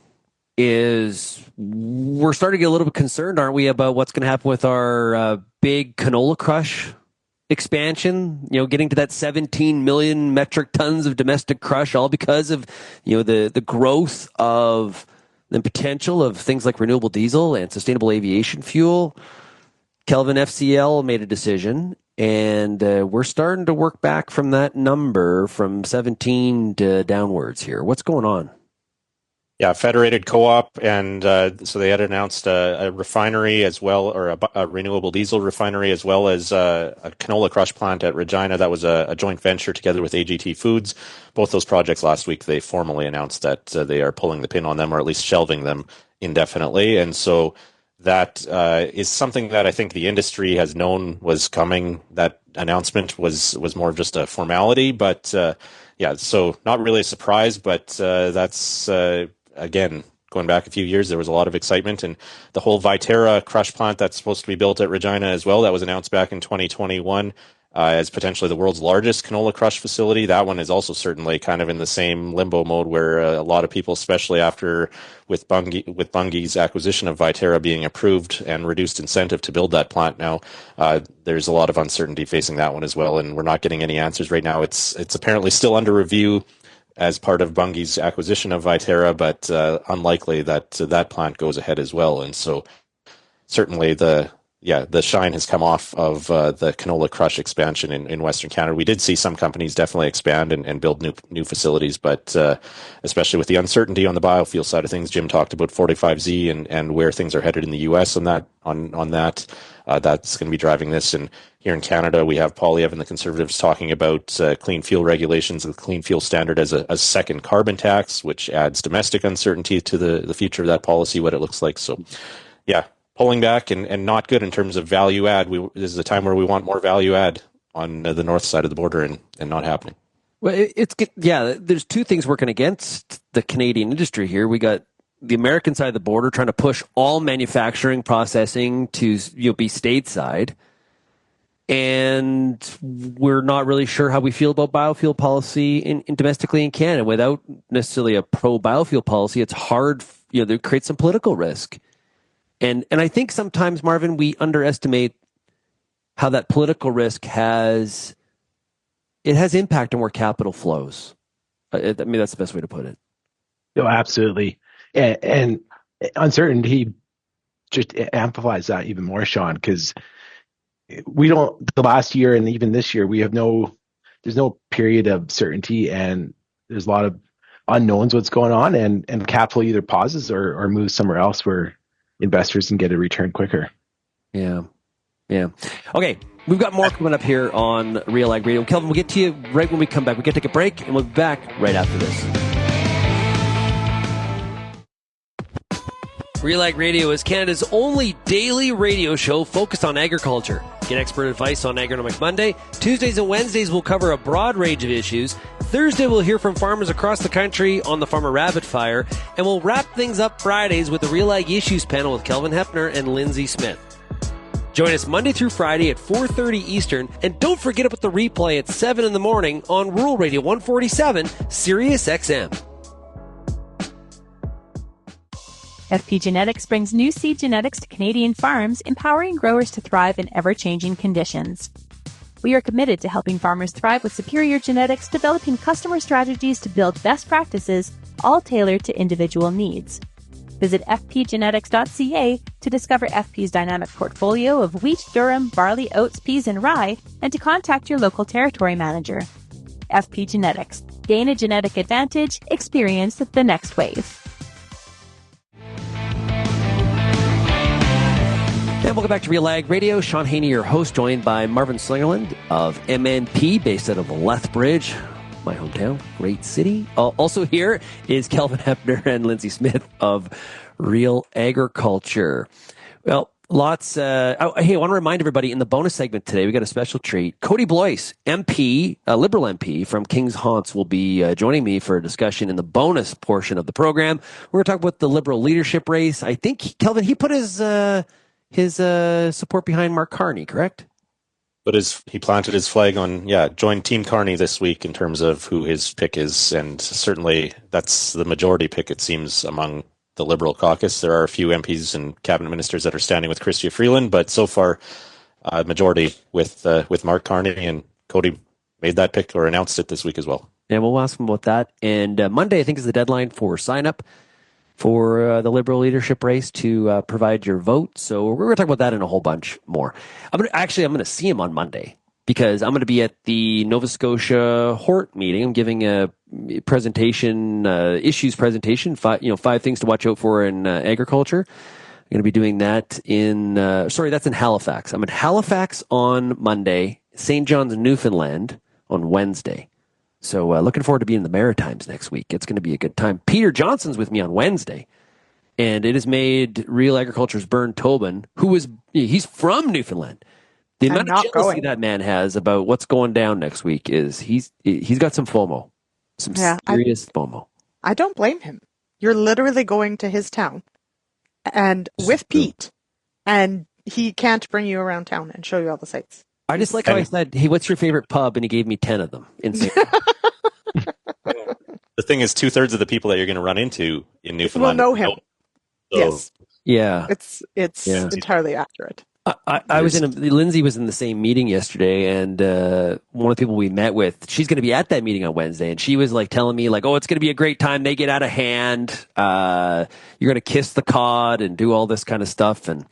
is we're starting to get a little bit concerned, aren't we, about what's going to happen with our big canola crush expansion, getting to that 17 million metric tons of domestic crush, all because of, the growth of the potential of things like renewable diesel and sustainable aviation fuel. Kelvin, FCL made a decision, And we're starting to work back from that number from 17 to downwards here. What's going on? Yeah, Federated Co-op, and so they had announced a refinery as well, or a renewable diesel refinery, as well as a canola crush plant at Regina. That was a joint venture together with AGT Foods. Both those projects last week, they formally announced that they are pulling the pin on them, or at least shelving them indefinitely. And so that is something that I think the industry has known was coming. That announcement was more of just a formality, but yeah, so not really a surprise, but that's... Again, going back a few years, there was a lot of excitement, and the whole Viterra crush plant that's supposed to be built at Regina as well, that was announced back in 2021 as potentially the world's largest canola crush facility. That one is also certainly kind of in the same limbo mode where a lot of people, especially after with Bunge's acquisition of Viterra being approved and reduced incentive to build that plant now, there's a lot of uncertainty facing that one as well, and we're not getting any answers right now. It's apparently still under review as part of Bunge's acquisition of Viterra, but unlikely that that plant goes ahead as well. And so certainly the shine has come off of the canola crush expansion in Western Canada. We did see some companies definitely expand and build new facilities, but especially with the uncertainty on the biofuel side of things, Jim talked about 45Z and where things are headed in the U.S. on that. That's going to be driving this. And here in Canada, we have Polyev and the Conservatives talking about clean fuel regulations, the clean fuel standard as a second carbon tax, which adds domestic uncertainty to the future of that policy, what it looks like. So, yeah, pulling back and not good in terms of value add. This is a time where we want more value add on the north side of the border and not happening. Well, there's two things working against the Canadian industry here. We got the American side of the border trying to push all manufacturing processing to be stateside. And we're not really sure how we feel about biofuel policy in domestically in Canada. Without necessarily a pro-biofuel policy, it's hard, to create some political risk. And I think sometimes, Marvin, we underestimate how that political risk has impact on where capital flows. I mean, that's the best way to put it. No, absolutely. And uncertainty just amplifies that even more, Shaun, because the last year and even this year, there's no period of certainty, and there's a lot of unknowns what's going on, and capital either pauses or moves somewhere else where investors can get a return quicker. Yeah. Okay, we've got more coming up here on RealAg Radio. Kelvin, we'll get to you right when we come back. We got to take a break, and we'll be back right after this. RealAg Radio is Canada's only daily radio show focused on agriculture. Get expert advice on Agronomic Monday. Tuesdays and Wednesdays will cover a broad range of issues. Thursday we'll hear from farmers across the country on the Farmer Rapid Fire. And we'll wrap things up Fridays with the RealAg Issues Panel with Kelvin Heppner and Lyndsey Smith. Join us Monday through Friday at 4:30 Eastern. And don't forget about the replay at 7 in the morning on Rural Radio 147, Sirius XM. FP Genetics brings new seed genetics to Canadian farms, empowering growers to thrive in ever-changing conditions. We are committed to helping farmers thrive with superior genetics, developing customer strategies to build best practices, all tailored to individual needs. Visit fpgenetics.ca to discover FP's dynamic portfolio of wheat, durum, barley, oats, peas, and rye, and to contact your local territory manager. FP Genetics. Gain a genetic advantage, experience the next wave. And welcome back to RealAg Radio. Shaun Haney, your host, joined by Marvin Slingerland of MNP, based out of Lethbridge, my hometown, great city. Also here is Kelvin Heppner and Lyndsey Smith of RealAgriculture. Well, lots. Hey, I want to remind everybody in the bonus segment today, we got a special treat. Kody Blois, MP, a Liberal MP from Kings Haunts, will be joining me for a discussion in the bonus portion of the program. We're going to talk about the Liberal leadership race. I think, Kelvin, he put his support behind Mark Carney, correct? But he planted his flag on, joined Team Carney this week in terms of who his pick is, and certainly that's the majority pick, it seems, among the Liberal caucus. There are a few MPs and cabinet ministers that are standing with Chrystia Freeland, but so far, majority with Mark Carney, and Kody made that pick or announced it this week as well. Yeah, we'll ask him about that. And Monday, I think, is the deadline for sign-up for the Liberal leadership race to provide your vote. So we're going to talk about that and a whole bunch more. I'm going to see him on Monday. because I'm going to be at the Nova Scotia Hort meeting. I'm giving a presentation, issues presentation, 5 things to watch out for in agriculture. I'm going to be doing that that's in Halifax. I'm in Halifax on Monday, St. John's, Newfoundland on Wednesday. So looking forward to being in the Maritimes next week. It's going to be a good time. Peter Johnson's with me on Wednesday. And it has made Real Agriculture's Bern Tobin, he's from Newfoundland. The amount of jealousy that man has about what's going down next week is he's got some FOMO, serious FOMO. I don't blame him. You're literally going to his town and with Pete, and he can't bring you around town and show you all the sights. I just like how I said, hey, what's your favorite pub? And he gave me 10 of them. Insane. The thing is, 2/3 of the people that you're going to run into in Newfoundland will know him. So, yes. Yeah. It's entirely accurate. Lyndsey was in the same meeting yesterday, and one of the people we met with, she's going to be at that meeting on Wednesday, and she was like telling me like, oh, it's going to be a great time. They get out of hand. You're going to kiss the cod and do all this kind of stuff. And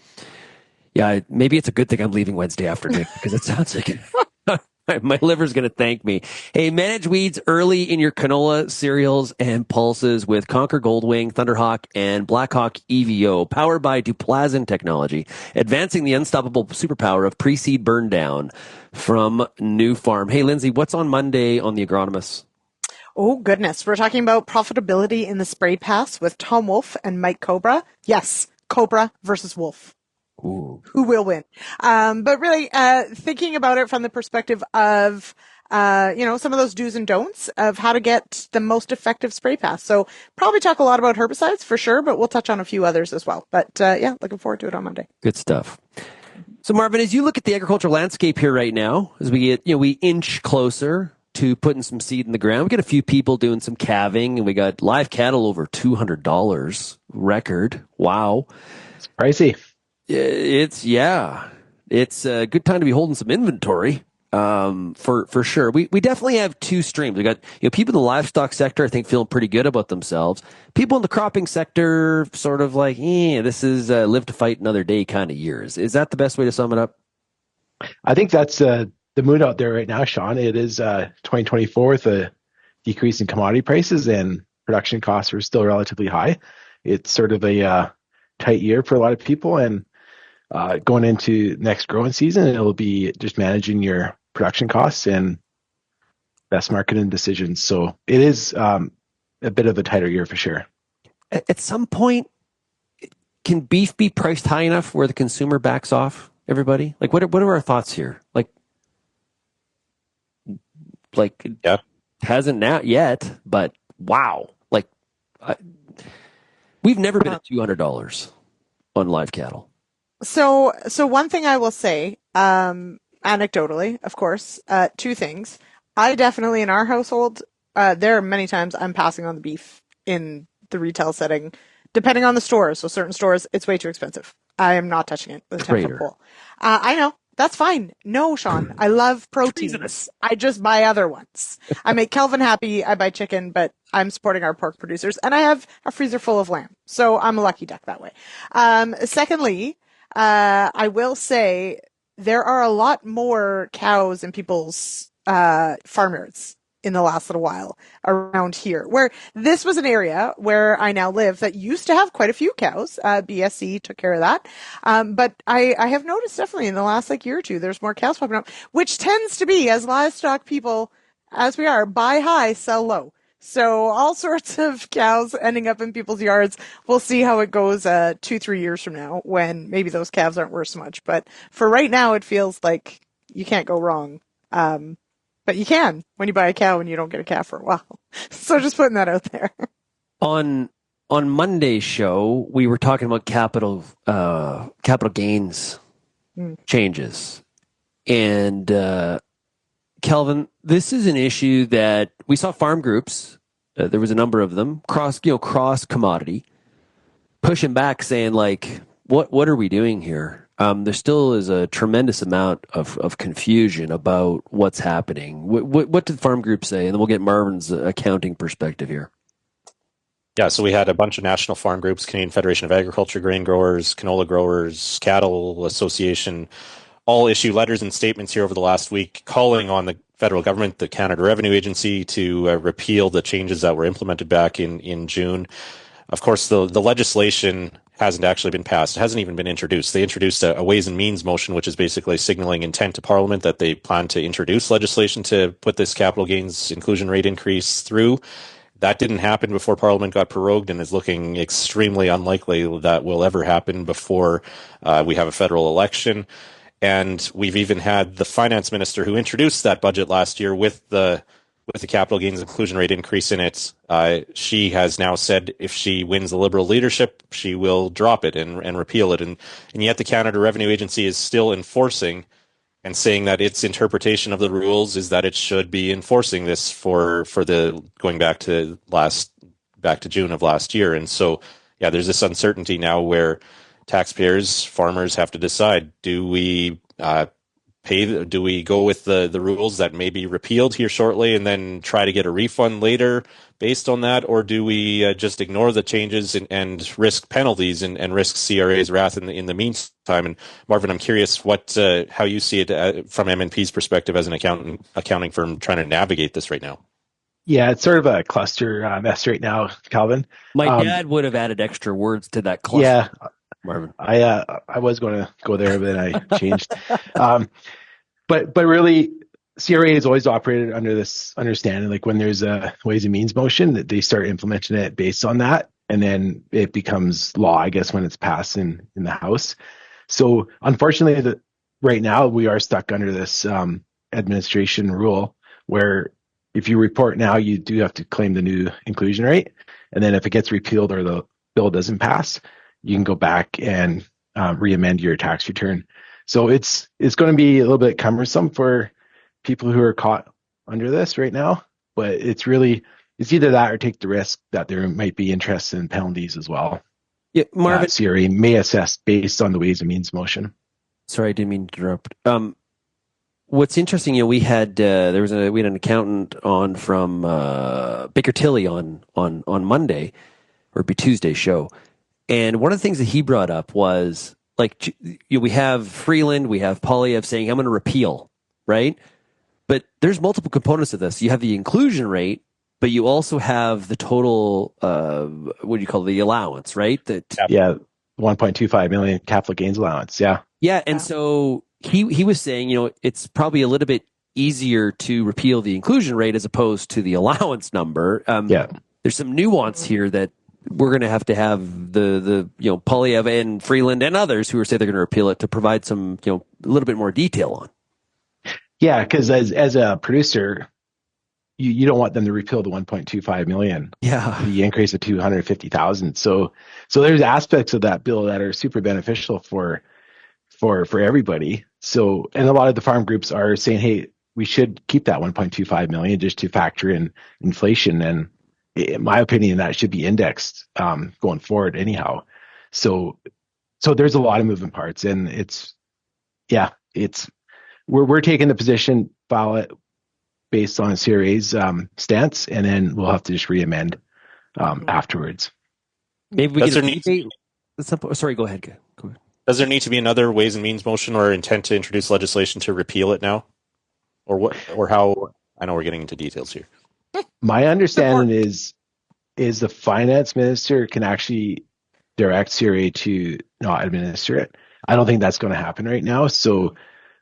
yeah, maybe it's a good thing I'm leaving Wednesday afternoon because it sounds like my liver's going to thank me. Hey, manage weeds early in your canola, cereals, and pulses with Conquer Goldwing, Thunderhawk, and Blackhawk EVO, powered by Duplasm technology, advancing the unstoppable superpower of pre-seed burn down from New Farm. Hey, Lyndsey, what's on Monday on The Agronomist? Oh, goodness. We're talking about profitability in the spray pass with Tom Wolfe and Mike Cobra. Yes, Cobra versus Wolf. Ooh. Who will win? But really, thinking about it from the perspective of, some of those do's and don'ts of how to get the most effective spray pass. So probably talk a lot about herbicides for sure, but we'll touch on a few others as well. But looking forward to it on Monday. Good stuff. So Marvin, as you look at the agricultural landscape here right now, as we get, we inch closer to putting some seed in the ground, we got a few people doing some calving, and we got live cattle over $200 record. Wow. It's pricey. It's a good time to be holding some inventory, for sure. We definitely have two streams. We got, people in the livestock sector, I think, feeling pretty good about themselves. People in the cropping sector sort of like, this is live to fight another day kind of years. Is that the best way to sum it up? I think that's the mood out there right now, Shaun. It is 2024 with a decrease in commodity prices, and production costs are still relatively high. It's sort of a tight year for a lot of people, and going into next growing season, it'll be just managing your production costs and best marketing decisions. So it is a bit of a tighter year for sure. At some point, can beef be priced high enough where the consumer backs off everybody? Like, what are our thoughts here? Yeah. Hasn't now yet, but wow. We've never been at $200 on live cattle. So one thing I will say, anecdotally, of course, two things. I definitely, in our household, there are many times I'm passing on the beef in the retail setting, depending on the stores. So certain stores, it's way too expensive. I am not touching it with a 10-foot pole. I know. That's fine. No, Shaun. I love proteins. I just buy other ones. I make Kelvin happy. I buy chicken, but I'm supporting our pork producers, and I have a freezer full of lamb. So I'm a lucky duck that way. Secondly, I will say there are a lot more cows in people's farmyards in the last little while around here, where this was an area where I now live that used to have quite a few cows. BSC took care of that. But I have noticed definitely in the last year or two, there's more cows popping up, which tends to be, as livestock people, as we are, buy high, sell low. So all sorts of cows ending up in people's yards. We'll see how it goes 2-3 years from now when maybe those calves aren't worth so much. But for right now, it feels like you can't go wrong. But you can when you buy a cow and you don't get a calf for a while. So just putting that out there. On Monday's show, we were talking about capital gains changes. And Kelvin, this is an issue that we saw farm groups, there was a number of them, cross commodity, pushing back saying what are we doing here? There still is a tremendous amount of confusion about what's happening. What did farm groups say? And then we'll get Marvin's accounting perspective here. Yeah, so we had a bunch of national farm groups, Canadian Federation of Agriculture, grain growers, canola growers, cattle association, all issue letters and statements here over the last week calling on the federal government, the Canada Revenue Agency, to repeal the changes that were implemented back in June. Of course, the legislation hasn't actually been passed. It hasn't even been introduced. They introduced a Ways and Means motion, which is basically signaling intent to Parliament that they plan to introduce legislation to put this capital gains inclusion rate increase through. That didn't happen before Parliament got prorogued and is looking extremely unlikely that will ever happen before we have a federal election. And we've even had the finance minister who introduced that budget last year with the capital gains inclusion rate increase in it. She has now said if she wins the Liberal leadership, she will drop it and repeal it. And yet the Canada Revenue Agency is still enforcing and saying that its interpretation of the rules is that it should be enforcing this for the going back to June of last year. And so, yeah, there's this uncertainty now where taxpayers, farmers have to decide: do we do we go with the rules that may be repealed here shortly and then try to get a refund later based on that, or do we just ignore the changes and risk penalties and risk CRA's wrath in the meantime? And Marvin, I'm curious how you see it from MNP's perspective as an accounting firm trying to navigate this right now. Yeah, it's sort of a cluster mess right now, Kelvin. My dad would have added extra words to that cluster. Yeah, Marvin. I was going to go there, but then I changed. But really, CRA has always operated under this understanding, like when there's a Ways and Means motion, that they start implementing it based on that, and then it becomes law, I guess, when it's passed in the House. So unfortunately, right now we are stuck under this administration rule where if you report now, you do have to claim the new inclusion rate, and then if it gets repealed or the bill doesn't pass, you can go back and re-amend your tax return. So it's going to be a little bit cumbersome for people who are caught under this right now, but it's either that or take the risk that there might be interest in penalties as well. Yeah, Marvin, CRA may assess based on the Ways and Means motion. Sorry, I didn't mean to interrupt. What's interesting, we had an accountant on from Baker Tilly on Monday, or it'd be Tuesday's show, and one of the things that he brought up was, like, we have Freeland, we have Polyev saying, I'm going to repeal, right? But there's multiple components of this. You have the inclusion rate, but you also have the total, what do you call it, the allowance, right? Yeah, 1.25 million capital gains allowance, yeah. Yeah, and so he was saying, it's probably a little bit easier to repeal the inclusion rate as opposed to the allowance number. Yeah. There's some nuance here that we're going to have the Polyev and Freeland and others who are saying they're going to repeal it to provide some, a little bit more detail on. Yeah, because as a producer, you don't want them to repeal the 1.25 million. Yeah, the increase of 250,000. So there's aspects of that bill that are super beneficial for everybody. So, and a lot of the farm groups are saying, hey, we should keep that 1.25 million just to factor in inflation. And in my opinion, that should be indexed going forward anyhow. So there's a lot of moving parts, and we're taking the position, file it based on CRA's stance, and then we'll have to just re-amend afterwards. Maybe we get sorry, go ahead. Go ahead. Does there need to be another Ways and Means motion or intent to introduce legislation to repeal it now, or what, or how? I know we're getting into details here. My understanding is the finance minister can actually direct CRA to not administer it. I don't think that's going to happen right now. So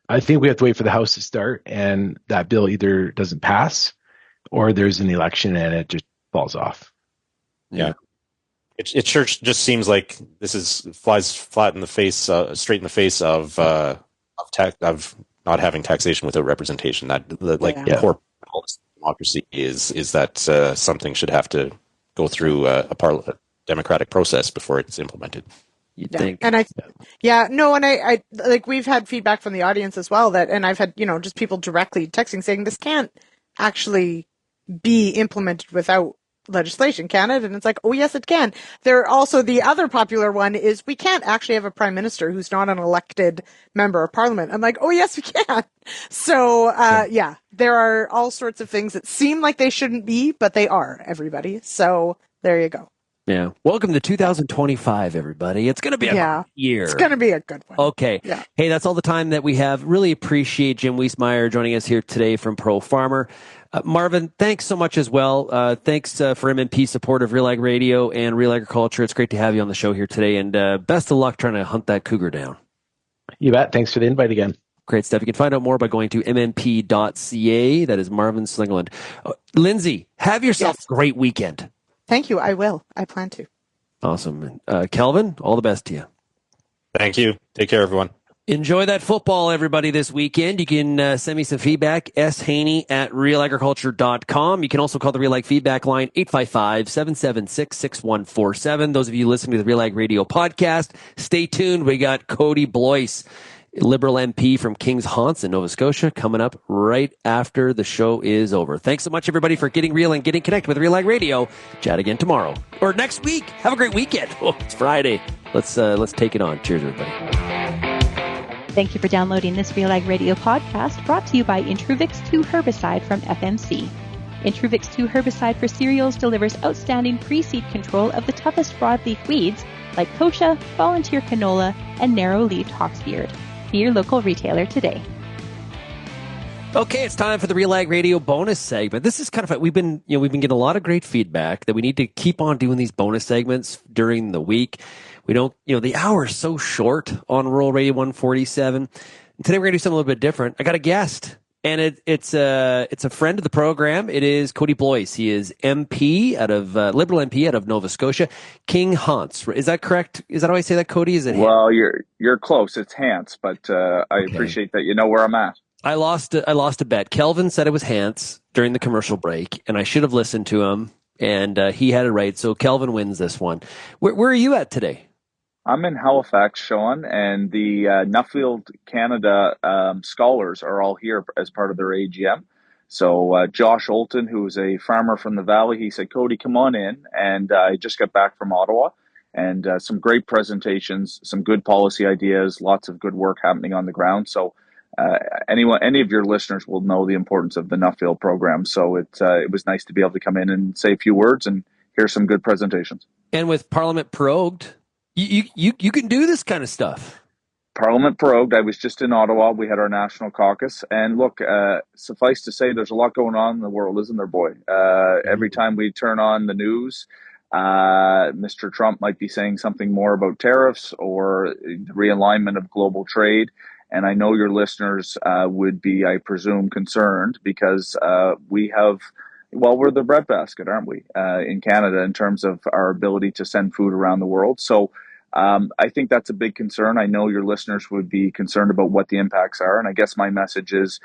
I think we have to wait for the House to start, and that bill either doesn't pass or there's an election and it just falls off. Yeah. It sure just seems like this flies flat in the face, straight in the face of not having taxation without representation. The core policy of democracy is that something should have to go through a democratic process before it's implemented. You'd think. And I like, we've had feedback from the audience as well and I've had, just people directly texting saying this can't actually be implemented without legislation, can it? And it's like, oh yes, it can. There also, the other popular one is we can't actually have a prime minister who's not an elected member of parliament. I'm like, oh yes, we can. So, there are all sorts of things that seem like they shouldn't be, but they are, everybody. So there you go. Yeah. Welcome to 2025, everybody. It's going to be a great year. It's going to be a good one. Okay. Yeah. Hey, that's all the time that we have. Really appreciate Jim Wiesemeyer joining us here today from Pro Farmer. Marvin, thanks so much as well. Thanks for MNP support of RealAg Radio and RealAgriculture. It's great to have you on the show here today, and best of luck trying to hunt that cougar down. You bet. Thanks for the invite again. Great stuff. You can find out more by going to mnp.ca. That is Marvin Slingerland. Lyndsey, have yourself a great weekend. Thank you. I will. I plan to. Awesome. Kelvin, all the best to you. Thank you. Take care, everyone. Enjoy that football, everybody, this weekend. You can send me some feedback, shaney@realagriculture.com. You can also call the RealAg feedback line, 855-776-6147. Those of you listening to the RealAg Radio podcast, stay tuned. We got Kody Blois, Liberal MP from Kings Haunts in Nova Scotia, coming up right after the show is over. Thanks so much, everybody, for getting real and getting connected with RealAg Radio. Chat again tomorrow or next week. Have a great weekend. Oh, it's Friday. Let's take it on. Cheers, everybody. Thank you for downloading this RealAg Radio podcast, brought to you by Intruvix 2 Herbicide from FMC. Intruvix 2 Herbicide for cereals delivers outstanding pre-seed control of the toughest broadleaf weeds like kochia, volunteer canola, and narrow-leaved hawksbeard. Be your local retailer today. Okay, it's time for the RealAg Radio bonus segment. This is kind of fun. We've been getting a lot of great feedback that we need to keep on doing these bonus segments during the week. We don't, the hour is so short on Rural Radio 147. And today we're going to do something a little bit different. I got a guest, and it's a friend of the program. It is Kody Blois. He is MP Liberal MP out of Nova Scotia. King Haunts. Is that correct? Is that how I say that, Kody? Is it? Well, you're close. It's Hants, but I appreciate that you know where I'm at. I lost a bet. Kelvin said it was Hants during the commercial break, and I should have listened to him, and he had it right. So Kelvin wins this one. Where are you at today? I'm in Halifax, Shaun, and the Nuffield Canada scholars are all here as part of their AGM. So Josh Olton, who's a farmer from the Valley, he said, Kody, come on in. And I just got back from Ottawa, and some great presentations, some good policy ideas, lots of good work happening on the ground. So any of your listeners will know the importance of the Nuffield program. So it was nice to be able to come in and say a few words and hear some good presentations. And with Parliament prorogued, you can do this kind of stuff. Parliament prorogued. I was just in Ottawa. We had our national caucus. And look, suffice to say, there's a lot going on in the world, isn't there, boy? Every time we turn on the news, Mr. Trump might be saying something more about tariffs or the realignment of global trade. And I know your listeners would be, I presume, concerned because we're the breadbasket, aren't we, in Canada in terms of our ability to send food around the world. So I think that's a big concern. I know your listeners would be concerned about what the impacts are. And I guess my message is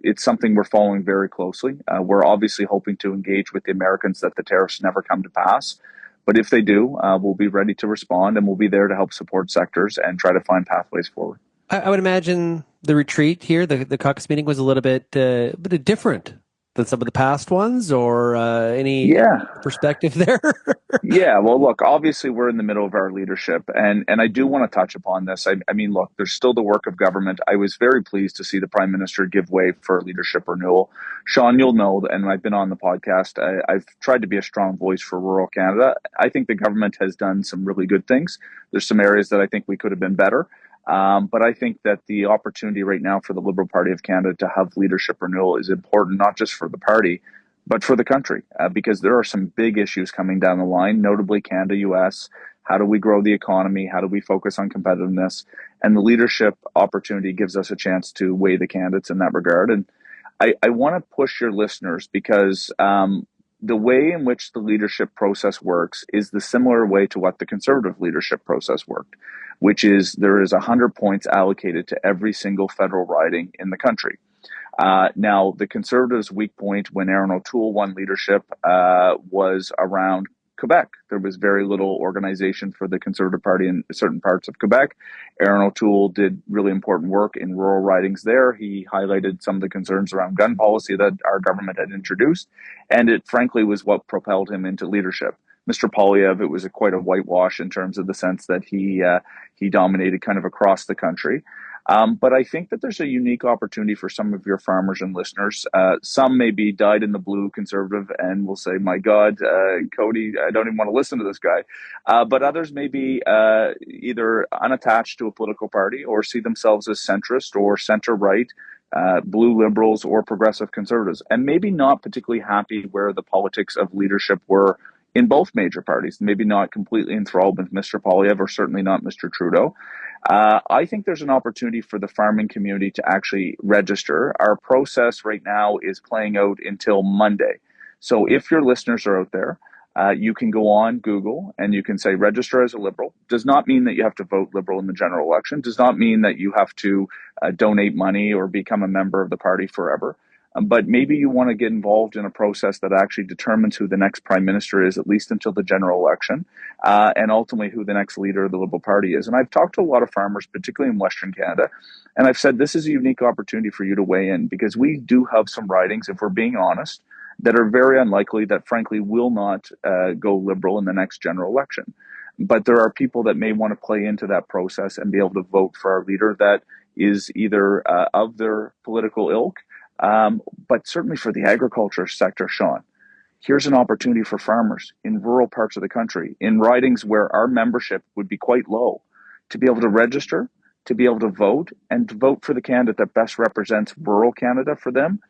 it's something we're following very closely. We're obviously hoping to engage with the Americans that the tariffs never come to pass. But if they do, we'll be ready to respond, and we'll be there to help support sectors and try to find pathways forward. I would imagine the retreat here, the caucus meeting, was a little bit different than some of the past ones, or any perspective there? Yeah, well, look, obviously we're in the middle of our leadership, and I do want to touch upon this. I mean, look, there's still the work of government. I was very pleased to see the Prime Minister give way for leadership renewal. Shaun, you'll know, and I've been on the podcast, I've tried to be a strong voice for rural Canada. I think the government has done some really good things. There's some areas that I think we could have been better. But I think that the opportunity right now for the Liberal Party of Canada to have leadership renewal is important, not just for the party, but for the country, because there are some big issues coming down the line, notably Canada-US. How do we grow the economy? How do we focus on competitiveness? And the leadership opportunity gives us a chance to weigh the candidates in that regard. And I want to push your listeners because the way in which the leadership process works is the similar way to what the Conservative leadership process worked, which is there is 100 points allocated to every single federal riding in the country. Now, the Conservatives' weak point when Aaron O'Toole won leadership was around Quebec. There was very little organization for the Conservative Party in certain parts of Quebec. Aaron O'Toole did really important work in rural ridings there. He highlighted some of the concerns around gun policy that our government had introduced, and it frankly was what propelled him into leadership. Mr. Poilievre, it was quite a whitewash in terms of the sense that he dominated kind of across the country. But I think that there's a unique opportunity for some of your farmers and listeners. Some may be dyed in the blue conservative and will say, my God, Kody, I don't even want to listen to this guy. But others may be either unattached to a political party or see themselves as centrist or center-right, blue liberals or progressive conservatives, and maybe not particularly happy where the politics of leadership were in both major parties, maybe not completely enthralled with Mr. Poilievre or certainly not Mr. Trudeau. I think there's an opportunity for the farming community to actually register. Our process right now is playing out until Monday. So if your listeners are out there, you can go on Google and you can say register as a Liberal. Does not mean that you have to vote Liberal in the general election. Does not mean that you have to donate money or become a member of the party forever. But maybe you want to get involved in a process that actually determines who the next prime minister is, at least until the general election, and ultimately who the next leader of the Liberal Party is. And I've talked to a lot of farmers, particularly in Western Canada, and I've said this is a unique opportunity for you to weigh in, because we do have some ridings, if we're being honest, that are very unlikely, that frankly will not go Liberal in the next general election. But there are people that may want to play into that process and be able to vote for our leader that is either of their political ilk, but certainly for the agriculture sector, Shaun. Here's an opportunity for farmers in rural parts of the country, in ridings where our membership would be quite low, to be able to register, to be able to vote, and to vote for the candidate that best represents rural Canada for them,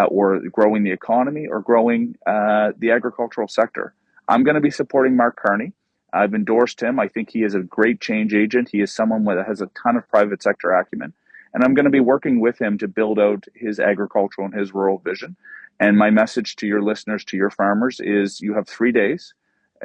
or growing the economy, or growing the agricultural sector. I'm going to be supporting Mark Carney. I've endorsed him. I think he is a great change agent. He is someone that has a ton of private sector acumen. And I'm going to be working with him to build out his agricultural and his rural vision. And my message to your listeners, to your farmers, is you have 3 days,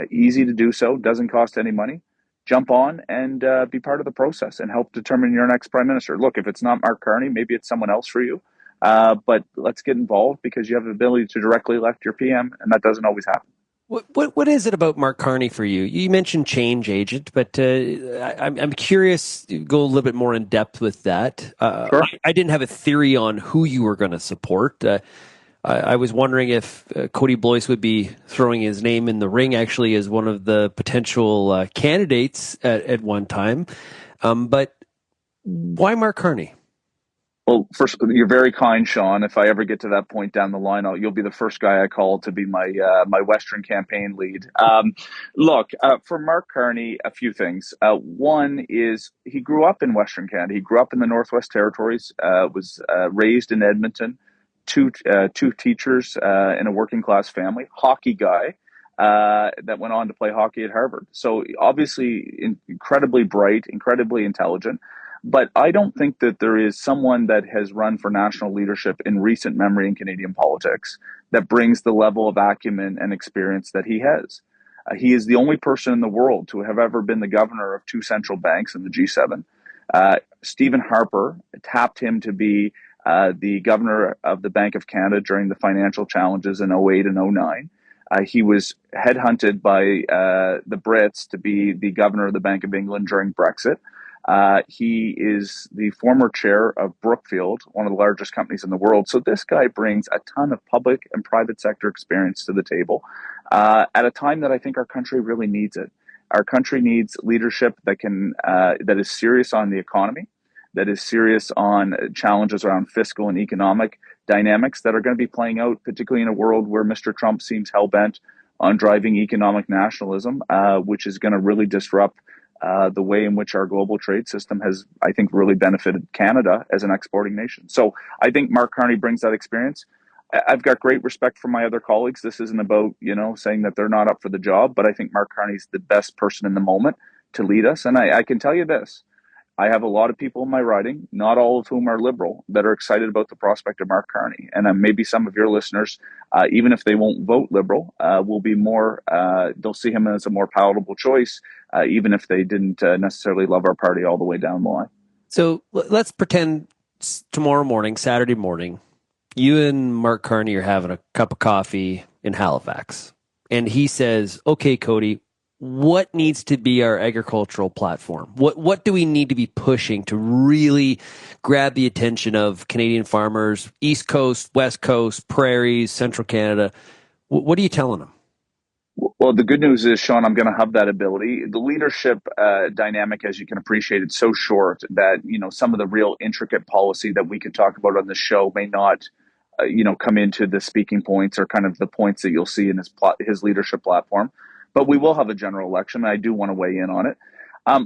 easy to do so, doesn't cost any money. Jump on and be part of the process and help determine your next prime minister. Look, if it's not Mark Carney, maybe it's someone else for you. But let's get involved, because you have the ability to directly elect your PM, and that doesn't always happen. What is it about Mark Carney for you? You mentioned change agent, but I'm curious to go a little bit more in depth with that. Sure. I didn't have a theory on who you were going to support. I was wondering if Kody Blois would be throwing his name in the ring actually as one of the potential candidates at one time. But why Mark Carney? Well, first, you're very kind, Shaun. If I ever get to that point down the line, you'll be the first guy I call to be my my Western campaign lead. Look, for Mark Carney, a few things. One is he grew up in Western Canada. He grew up in the Northwest Territories, was raised in Edmonton, two teachers in a working class family, hockey guy that went on to play hockey at Harvard. So obviously incredibly bright, incredibly intelligent. But I don't think that there is someone that has run for national leadership in recent memory in Canadian politics that brings the level of acumen and experience that he has. He is the only person in the world to have ever been the governor of two central banks in the G7. Stephen Harper tapped him to be the governor of the Bank of Canada during the financial challenges in 08 and 09. He was headhunted by the Brits to be the governor of the Bank of England during Brexit. He is the former chair of Brookfield, one of the largest companies in the world. So this guy brings a ton of public and private sector experience to the table at a time that I think our country really needs it. Our country needs leadership that is serious on the economy, that is serious on challenges around fiscal and economic dynamics that are going to be playing out, particularly in a world where Mr. Trump seems hell-bent on driving economic nationalism, which is going to really disrupt the way in which our global trade system has, I think, really benefited Canada as an exporting nation. So I think Mark Carney brings that experience. I've got great respect for my other colleagues. This isn't about, saying that they're not up for the job, but I think Mark Carney's the best person in the moment to lead us. And I can tell you this, I have a lot of people in my riding, not all of whom are Liberal, that are excited about the prospect of Mark Carney. And maybe some of your listeners, even if they won't vote Liberal, will be more, they'll see him as a more palatable choice, even if they didn't necessarily love our party all the way down the line. So let's pretend tomorrow morning, Saturday morning, you and Mark Carney are having a cup of coffee in Halifax. And he says, okay, Kody, what needs to be our agricultural platform? What do we need to be pushing to really grab the attention of Canadian farmers, East Coast, West Coast, prairies, Central Canada? What are you telling them? Well, the good news is, Shaun, I'm going to have that ability. The leadership dynamic, as you can appreciate, it's so short that, some of the real intricate policy that we could talk about on this show may not, come into the speaking points or kind of the points that you'll see in his leadership platform. But we will have a general election. And I do want to weigh in on it.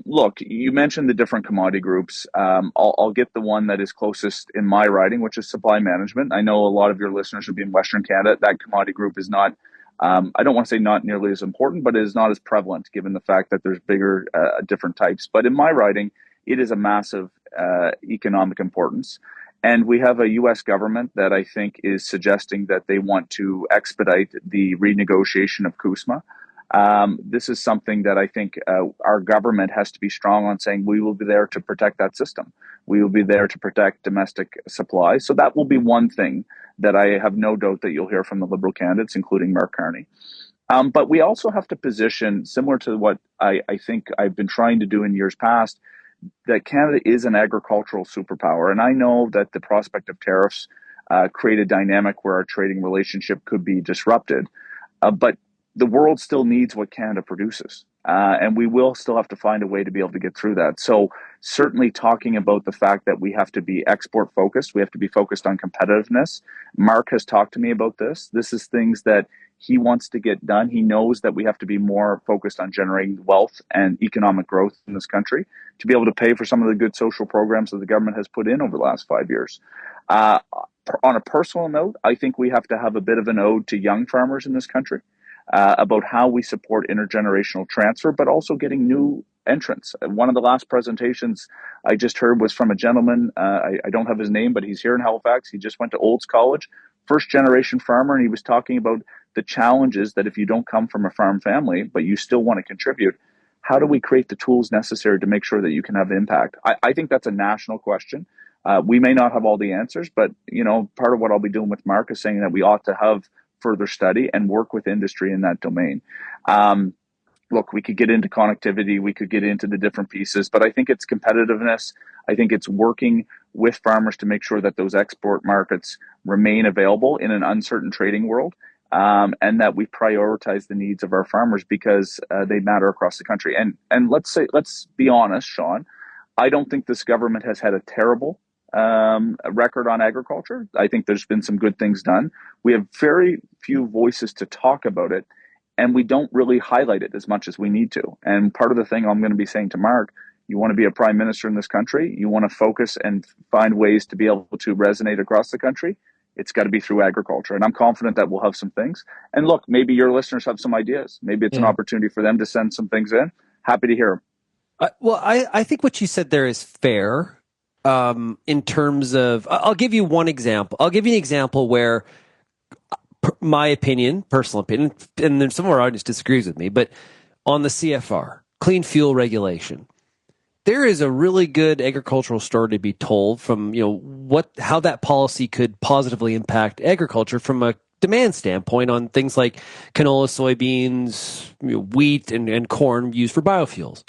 Look, you mentioned the different commodity groups. I'll get the one that is closest in my riding, which is supply management. I know a lot of your listeners will be in Western Canada. That commodity group is not, I don't want to say not nearly as important, but it is not as prevalent given the fact that there's bigger, different types. But in my riding, it is a massive economic importance. And we have a U.S. government that I think is suggesting that they want to expedite the renegotiation of CUSMA. This is something that I think our government has to be strong on, saying we will be there to protect that system. We will be there to protect domestic supply. So that will be one thing that I have no doubt that you'll hear from the Liberal candidates, including Mark Carney. But we also have to position, similar to what I think I've been trying to do in years past, that Canada is an agricultural superpower. And I know that the prospect of tariffs create a dynamic where our trading relationship could be disrupted. But the world still needs what Canada produces. And we will still have to find a way to be able to get through that. So certainly talking about the fact that we have to be export focused, we have to be focused on competitiveness. Mark has talked to me about this. This is things that he wants to get done. He knows that we have to be more focused on generating wealth and economic growth in this country to be able to pay for some of the good social programs that the government has put in over the last 5 years. On a personal note, I think we have to have a bit of an ode to young farmers in this country. About how we support intergenerational transfer, but also getting new entrants. One of the last presentations I just heard was from a gentleman, I don't have his name, but he's here in Halifax. He just went to Olds College, first generation farmer, and he was talking about the challenges that if you don't come from a farm family, but you still want to contribute, how do we create the tools necessary to make sure that you can have impact? I think that's a national question. We may not have all the answers, but part of what I'll be doing with Mark is saying that we ought to have further study and work with industry in that domain. Look, we could get into connectivity, we could get into the different pieces, but I think it's competitiveness. I think it's working with farmers to make sure that those export markets remain available in an uncertain trading world, and that we prioritize the needs of our farmers because they matter across the country. And let's be honest, Shaun, I don't think this government has had a terrible record on agriculture. I think there's been some good things done. We have very few voices to talk about it, and we don't really highlight it as much as we need to. And part of the thing I'm going to be saying to Mark, you want to be a prime minister in this country, you want to focus and find ways to be able to resonate across the country, it's got to be through agriculture. And I'm confident that we'll have some things. And look, maybe your listeners have some ideas. Maybe it's an opportunity for them to send some things in. Happy to hear them. I think what you said there is fair. In terms of, I'll give you one example. I'll give you an example where my opinion, personal opinion, and then some of our audience disagrees with me, but on the CFR, clean fuel regulation, there is a really good agricultural story to be told from, how that policy could positively impact agriculture from a demand standpoint on things like canola, soybeans, wheat, and corn used for biofuels.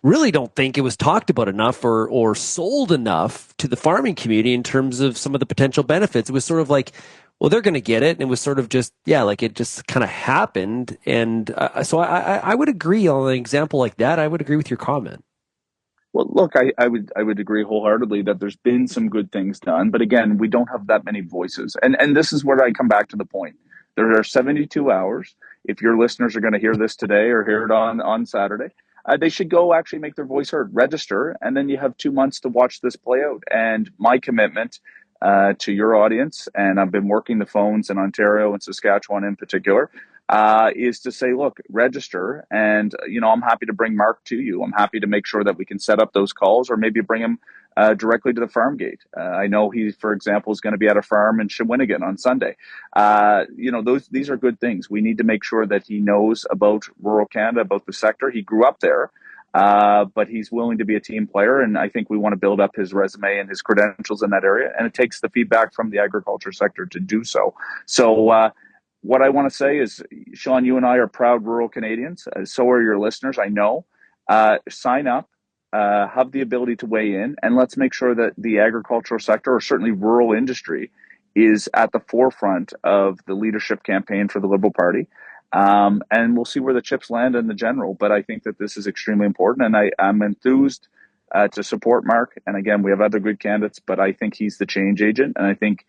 Really don't think it was talked about enough or sold enough to the farming community in terms of some of the potential benefits. It was sort of like, well, they're going to get it. And it was sort of just, like it just kind of happened. And so I would agree on an example like that. I would agree with your comment. Well, look, I would agree wholeheartedly that there's been some good things done. But again, we don't have that many voices. And this is where I come back to the point. There are 72 hours. If your listeners are going to hear this today or hear it on Saturday, they should go actually make their voice heard, register, and then you have 2 months to watch this play out. And my commitment to your audience, and I've been working the phones in Ontario and Saskatchewan in particular, is to say, look, register. And, I'm happy to bring Mark to you. I'm happy to make sure that we can set up those calls or maybe bring him directly to the farm gate. I know he, for example, is going to be at a farm in Shawinigan on Sunday. These are good things. We need to make sure that he knows about rural Canada, about the sector. He grew up there, but he's willing to be a team player. And I think we want to build up his resume and his credentials in that area. And it takes the feedback from the agriculture sector to do so. So what I want to say is, Shaun, you and I are proud rural Canadians. So are your listeners, I know. Sign up. Have the ability to weigh in, and let's make sure that the agricultural sector, or certainly rural industry, is at the forefront of the leadership campaign for the Liberal Party. And we'll see where the chips land in the general. But I think that this is extremely important, and I'm enthused to support Mark. And again, we have other good candidates, but I think he's the change agent, and I think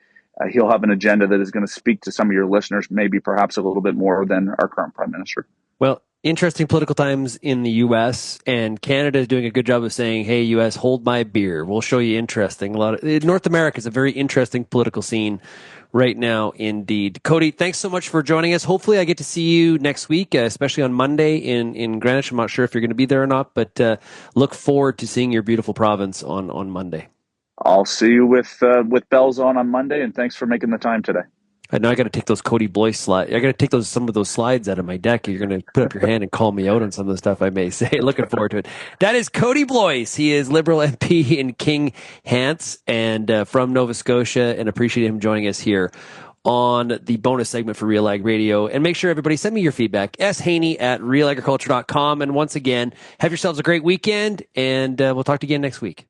he'll have an agenda that is going to speak to some of your listeners, maybe perhaps a little bit more than our current prime minister. Well, interesting political times in the U.S., and Canada is doing a good job of saying, hey, U.S., hold my beer. We'll show you interesting. North America is a very interesting political scene right now, indeed. Kody, thanks so much for joining us. Hopefully I get to see you next week, especially on Monday in Greenwich. I'm not sure if you're going to be there or not, but look forward to seeing your beautiful province on Monday. I'll see you with bells on Monday, and thanks for making the time today. I know I got to take those Kody Blois slides. I got to take some of those slides out of my deck. You're going to put up your hand and call me out on some of the stuff I may say. Looking forward to it. That is Kody Blois. He is Liberal MP in King Hants and from Nova Scotia, and appreciate him joining us here on the bonus segment for RealAg Radio. And make sure everybody send me your feedback. Haney@realagriculture.com. And once again, have yourselves a great weekend, and we'll talk to you again next week.